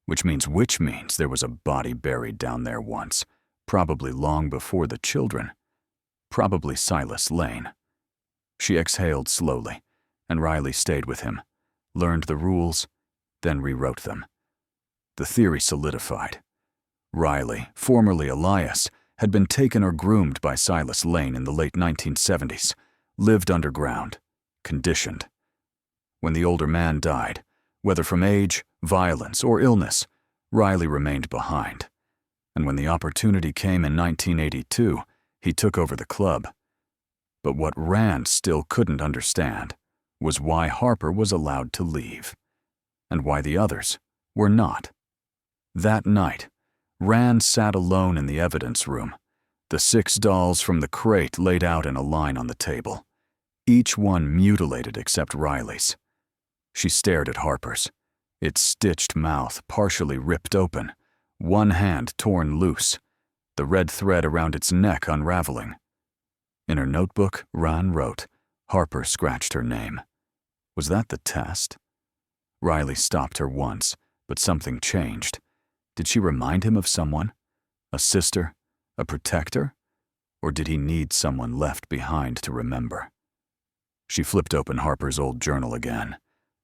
Which means there was a body buried down there once, probably long before the children. Probably Silas Lane. She exhaled slowly, and Riley stayed with him, learned the rules, then rewrote them. The theory solidified. Riley, formerly Elias, had been taken or groomed by Silas Lane in the late 1970s, lived underground, conditioned. When the older man died, Whether from age, violence, or illness, Riley remained behind. And when the opportunity came in 1982, he took over the club. But what Rand still couldn't understand was why Harper was allowed to leave, and why the others were not. That night, Rand sat alone in the evidence room, the 6 dolls from the crate laid out in a line on the table, each one mutilated except Riley's. She stared at Harper's, its stitched mouth partially ripped open, one hand torn loose, the red thread around its neck unraveling. In her notebook, Ran wrote, Harper scratched her name. Was that the test? Riley stopped her once, but something changed. Did she remind him of someone? A sister? A protector? Or did he need someone left behind to remember? She flipped open Harper's old journal again,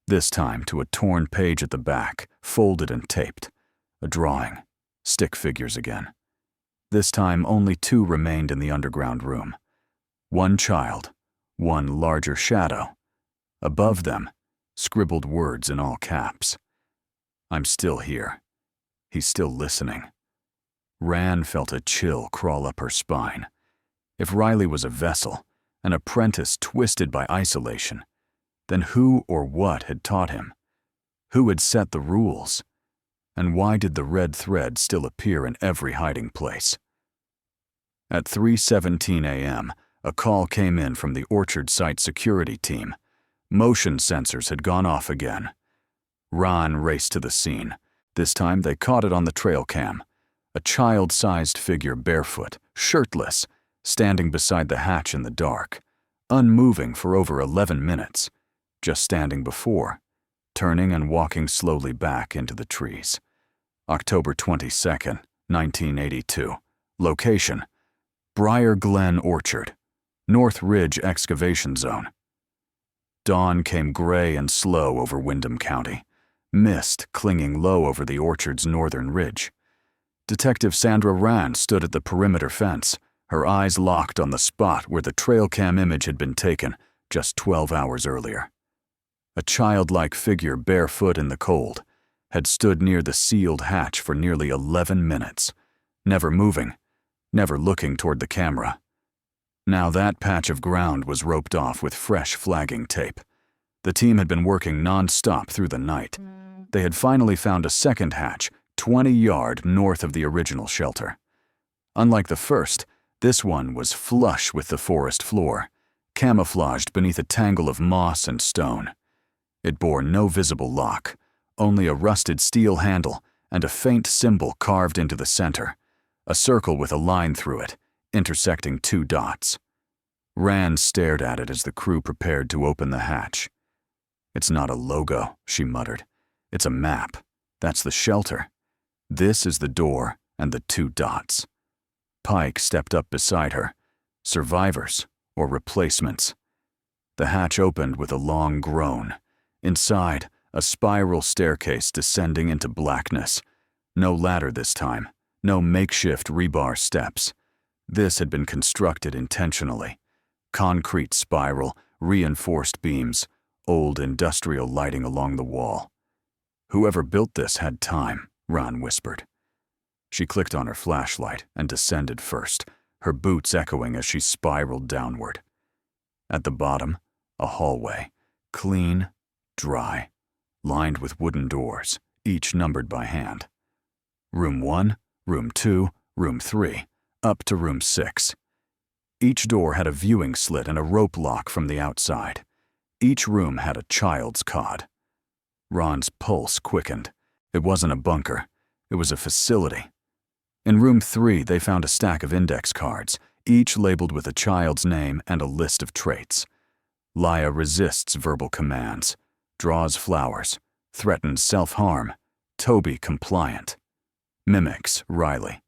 this time to a torn page at the back, folded and taped. A drawing. Stick figures again. This time only 2 remained in the underground room. One child, one larger shadow. Above them, scribbled words in all caps. I'm still here. He's still listening. Ran felt a chill crawl up her spine. If Riley was a vessel, an apprentice twisted by isolation, then who or what had taught him? Who had set the rules? And why did the red thread still appear in every hiding place? At 3:17 a.m., a call came in from the Orchard site security team. Motion sensors had gone off again. Ron raced to the scene. This time they caught it on the trail cam. A child-sized figure barefoot, shirtless, standing beside the hatch in the dark, unmoving for over 11 minutes, just standing before, turning and walking slowly back into the trees. October 22nd, 1982. Location: Briar Glen Orchard, North Ridge Excavation Zone. Dawn came gray and slow over Windham County, mist clinging low over the orchard's northern ridge. Detective Sandra Rand stood at the perimeter fence, her eyes locked on the spot where the trail cam image had been taken just 12 hours earlier. A childlike figure barefoot in the cold had stood near the sealed hatch for nearly 11 minutes, never moving, never looking toward the camera. Now that patch of ground was roped off with fresh flagging tape. The team had been working non-stop through the night. They had finally found a second hatch 20 yards north of the original shelter. Unlike the first, this one was flush with the forest floor, camouflaged beneath a tangle of moss and stone. It bore no visible lock, only a rusted steel handle and a faint symbol carved into the center, a circle with a line through it, intersecting 2 dots. Rand stared at it as the crew prepared to open the hatch. It's not a logo, she muttered. It's a map. That's the shelter. This is the door and the 2 dots. Pike stepped up beside her. Survivors or replacements. The hatch opened with a long groan. Inside, a spiral staircase descending into blackness. No ladder this time, no makeshift rebar steps. This had been constructed intentionally. Concrete spiral, reinforced beams, old industrial lighting along the wall. Whoever built this had time, Ron whispered. She clicked on her flashlight and descended first, her boots echoing as she spiraled downward. At the bottom, a hallway, clean, dry, lined with wooden doors, each numbered by hand. Room 1, Room 2, Room 3, up to Room 6. Each door had a viewing slit and a rope lock from the outside. Each room had a child's cot. Ron's pulse quickened. It wasn't a bunker. It was a facility. In Room 3, they found a stack of index cards, each labeled with a child's name and a list of traits. Laya resists verbal commands, draws flowers, threatens self-harm, Toby compliant. Mimics Riley,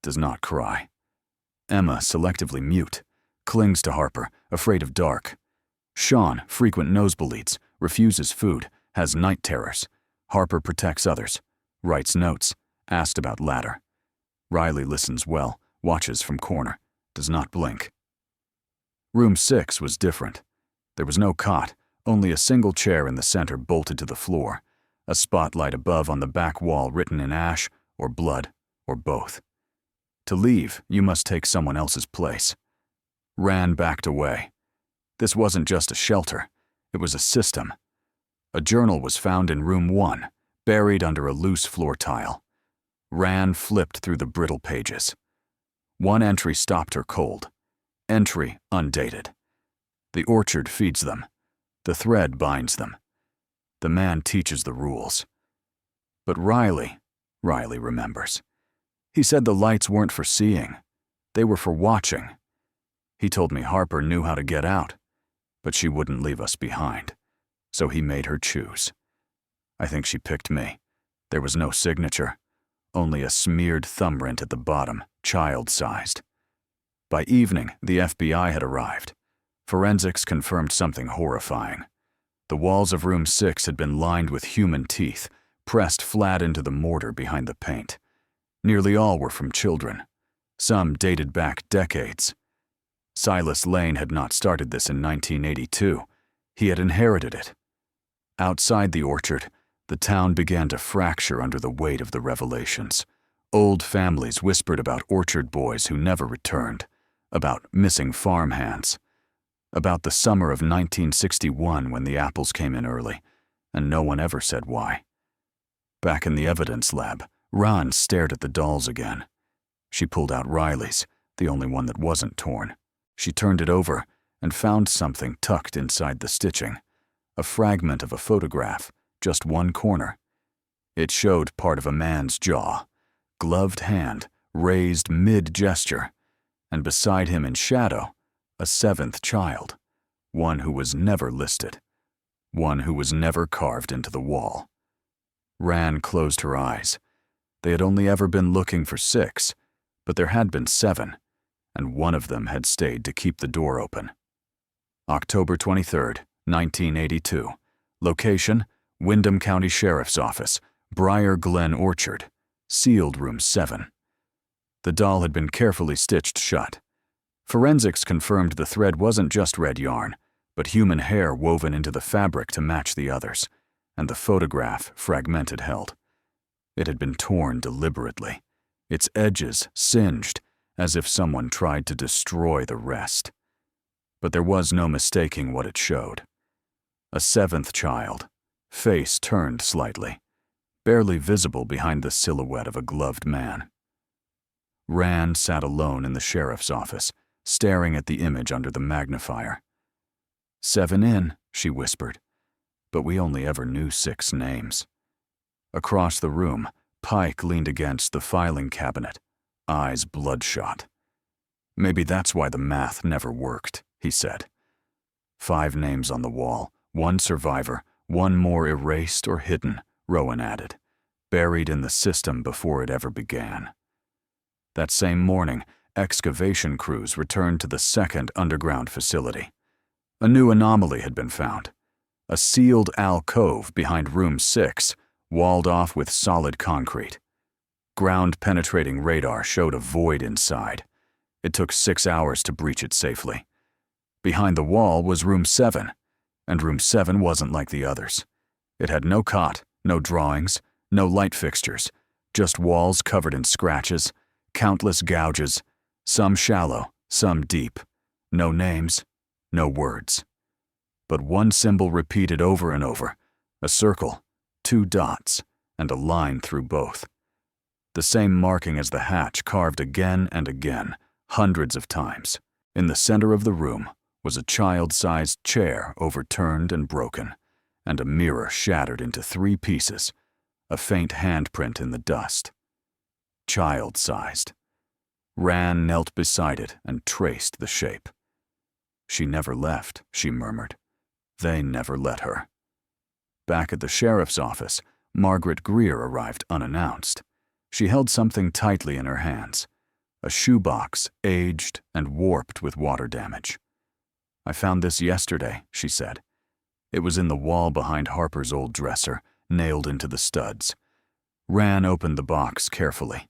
does not cry. Emma selectively mute, clings to Harper, afraid of dark. Sean, frequent nosebleeds, refuses food, has night terrors. Harper protects others, writes notes, asked about ladder. Riley listens well, watches from corner, does not blink. Room 6 was different. There was no cot, only a single chair in the center bolted to the floor, a spotlight above on the back wall written in ash or blood or both. To leave, you must take someone else's place. Ran backed away. This wasn't just a shelter, it was a system. A journal was found in room 1, buried under a loose floor tile. Ran flipped through the brittle pages. One entry stopped her cold. Entry undated. The orchard feeds them. The thread binds them. The man teaches the rules. But Riley remembers. He said the lights weren't for seeing. They were for watching. He told me Harper knew how to get out, but she wouldn't leave us behind. So he made her choose. I think she picked me. There was no signature, only a smeared thumbprint at the bottom, child-sized. By evening, the FBI had arrived. Forensics confirmed something horrifying. The walls of room 6 had been lined with human teeth, pressed flat into the mortar behind the paint. Nearly all were from children. Some dated back decades. Silas Lane had not started this in 1982. He had inherited it. Outside the orchard, the town began to fracture under the weight of the revelations. Old families whispered about orchard boys who never returned, about missing farmhands, about the summer of 1961 when the apples came in early, and no one ever said why. Back in the evidence lab, Ron stared at the dolls again. She pulled out Riley's, the only one that wasn't torn. She turned it over and found something tucked inside the stitching, a fragment of a photograph, just one corner. It showed part of a man's jaw, gloved hand, raised mid-gesture, and beside him in shadow, a 7th child, one who was never listed, one who was never carved into the wall. Ran closed her eyes. They had only ever been looking for 6, but there had been 7, and one of them had stayed to keep the door open. October 23rd, 1982. Location, Windham County Sheriff's Office, Briar Glen Orchard, sealed room 7. The doll had been carefully stitched shut. Forensics confirmed the thread wasn't just red yarn, but human hair woven into the fabric to match the others, and the photograph fragmented held. It had been torn deliberately, its edges singed, as if someone tried to destroy the rest. But there was no mistaking what it showed. A 7th child, face turned slightly, barely visible behind the silhouette of a gloved man. Ran sat alone in the sheriff's office, staring at the image under the magnifier. 7 in, she whispered, but we only ever knew 6 names. Across the room, Pike leaned against the filing cabinet, eyes bloodshot. Maybe that's why the math never worked, he said. 5 names on the wall, 1 survivor, 1 more erased or hidden, Rowan added, buried in the system before it ever began. That same morning, excavation crews returned to the 2nd underground facility. A new anomaly had been found. A sealed alcove behind room 6, walled off with solid concrete. Ground-penetrating radar showed a void inside. It took 6 hours to breach it safely. Behind the wall was room 7, and room 7 wasn't like the others. It had no cot, no drawings, no light fixtures, just walls covered in scratches, countless gouges, some shallow, some deep, no names, no words. But one symbol repeated over and over, a circle, 2 dots, and a line through both. The same marking as the hatch carved again and again, hundreds of times. In the center of the room was a child-sized chair overturned and broken, and a mirror shattered into 3 pieces, a faint handprint in the dust. Child-sized. Ran knelt beside it and traced the shape. She never left, she murmured. They never let her. Back at the sheriff's office, Margaret Greer arrived unannounced. She held something tightly in her hands, a shoebox aged and warped with water damage. I found this yesterday, she said. It was in the wall behind Harper's old dresser, nailed into the studs. Ran opened the box carefully.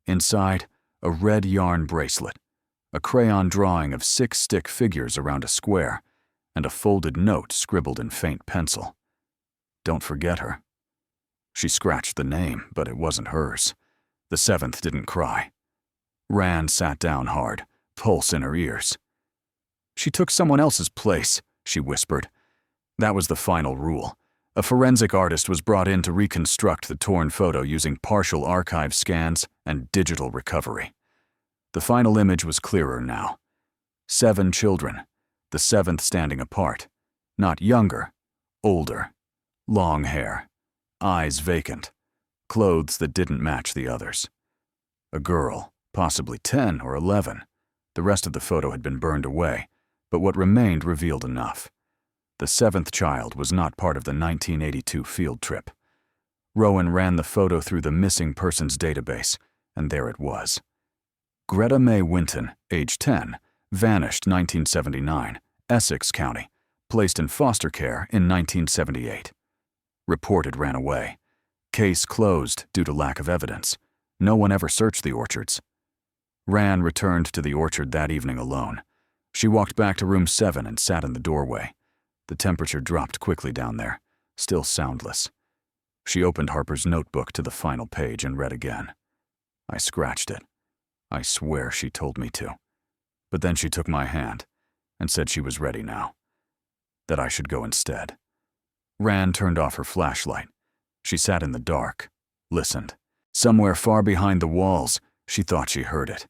Inside, a red yarn bracelet, a crayon drawing of 6 stick figures around a square, and a folded note scribbled in faint pencil. Don't forget her. She scratched the name, but it wasn't hers. The seventh didn't cry. Rand sat down hard, pulse in her ears. She took someone else's place, she whispered. That was the final rule. A forensic artist was brought in to reconstruct the torn photo using partial archive scans and digital recovery. The final image was clearer now. 7 children, the seventh standing apart. Not younger, older. Long hair, eyes vacant, clothes that didn't match the others. A girl, possibly 10 or 11. The rest of the photo had been burned away, but what remained revealed enough. The 7th child was not part of the 1982 field trip. Rowan ran the photo through the missing persons database, and there it was. Greta Mae Winton, age 10, vanished 1979, Essex County, placed in foster care in 1978. Reported ran away. Case closed due to lack of evidence. No one ever searched the orchards. Ran returned to the orchard that evening alone. She walked back to room 7 and sat in the doorway. The temperature dropped quickly down there, still soundless. She opened Harper's notebook to the final page and read again. I scratched it. I swear she told me to. But then she took my hand and said she was ready now. That I should go instead. Rand turned off her flashlight. She sat in the dark, listened. Somewhere far behind the walls, she thought she heard it.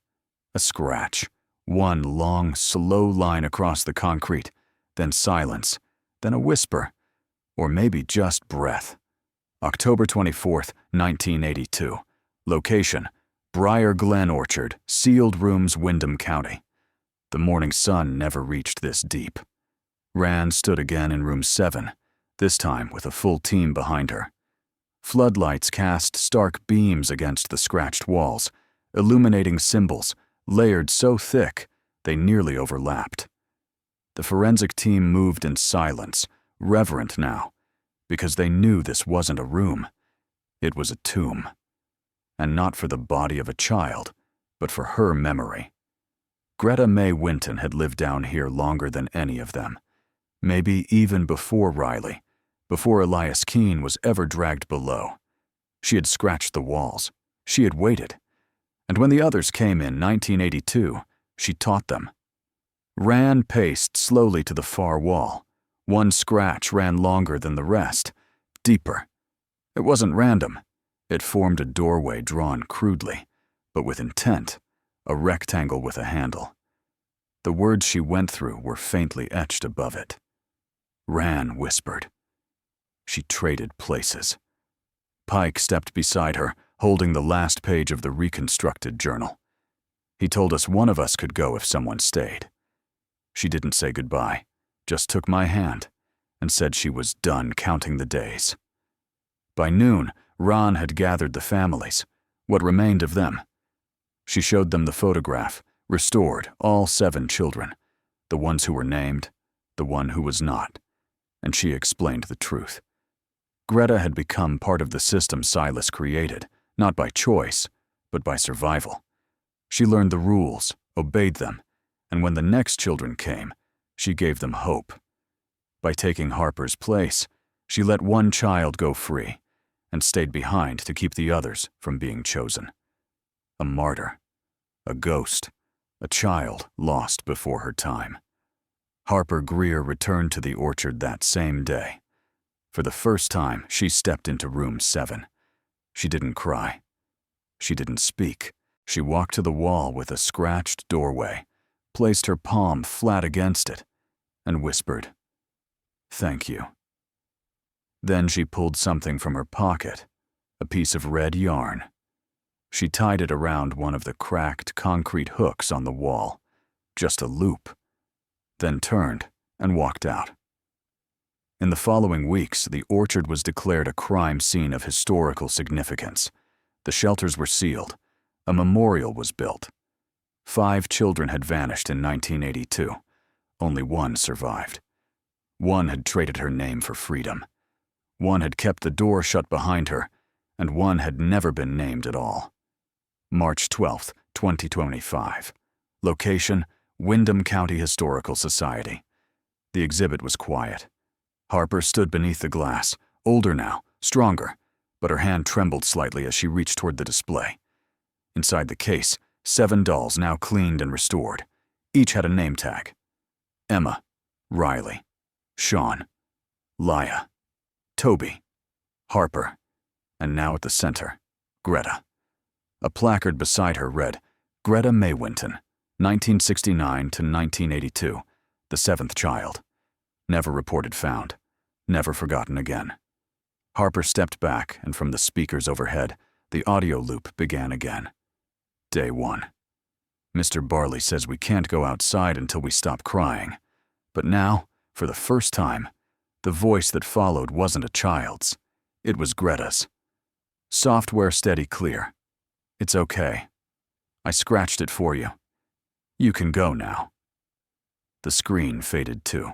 A scratch. One long, slow line across the concrete, then silence, then a whisper, or maybe just breath. October 24th, 1982. Location, Briar Glen Orchard, Sealed Rooms, Windham County. The morning sun never reached this deep. Rand stood again in room 7, this time with a full team behind her. Floodlights cast stark beams against the scratched walls, illuminating symbols, layered so thick they nearly overlapped. The forensic team moved in silence, reverent now, because they knew this wasn't a room. It was a tomb. And not for the body of a child, but for her memory. Greta Mae Winton had lived down here longer than any of them. Maybe even before Riley, before Elias Keene was ever dragged below. She had scratched the walls. She had waited. And when the others came in 1982, she taught them. Rand paced slowly to the far wall. One scratch ran longer than the rest, deeper. It wasn't random. It formed a doorway drawn crudely, but with intent, a rectangle with a handle. The words she went through were faintly etched above it. Rand whispered. She traded places. Pike stepped beside her, holding the last page of the reconstructed journal. He told us one of us could go if someone stayed. She didn't say goodbye, just took my hand and said she was done counting the days. By noon, Ron had gathered the families, what remained of them. She showed them the photograph, restored all 7 children, the ones who were named, the one who was not, and she explained the truth. Greta had become part of the system Silas created, not by choice, but by survival. She learned the rules, obeyed them, and when the next children came, she gave them hope. By taking Harper's place, she let one child go free and stayed behind to keep the others from being chosen. A martyr, a ghost, a child lost before her time. Harper Greer returned to the orchard that same day. For the first time, she stepped into room 7. She didn't cry. She didn't speak. She walked to the wall with a scratched doorway, placed her palm flat against it, and whispered, "Thank you." Then she pulled something from her pocket, a piece of red yarn. She tied it around one of the cracked concrete hooks on the wall, just a loop, then turned and walked out. In the following weeks, the orchard was declared a crime scene of historical significance. The shelters were sealed. A memorial was built. 5 children had vanished in 1982. Only one survived. One had traded her name for freedom. One had kept the door shut behind her, and one had never been named at all. March 12, 2025. Location, Windham County Historical Society. The exhibit was quiet. Harper stood beneath the glass, older now, stronger, but her hand trembled slightly as she reached toward the display. Inside the case, 7 dolls now cleaned and restored. Each had a name tag. Emma, Riley, Sean, Laya, Toby, Harper, and now at the center, Greta. A placard beside her read, Greta Maywinton, 1969 to 1982, the 7th child. Never reported found. Never forgotten again. Harper stepped back, and from the speakers overhead, the audio loop began again. Day 1. Mr. Barley says we can't go outside until we stop crying. But now, for the first time, the voice that followed wasn't a child's. It was Greta's. Software steady clear. It's okay. I scratched it for you. You can go now. The screen faded too.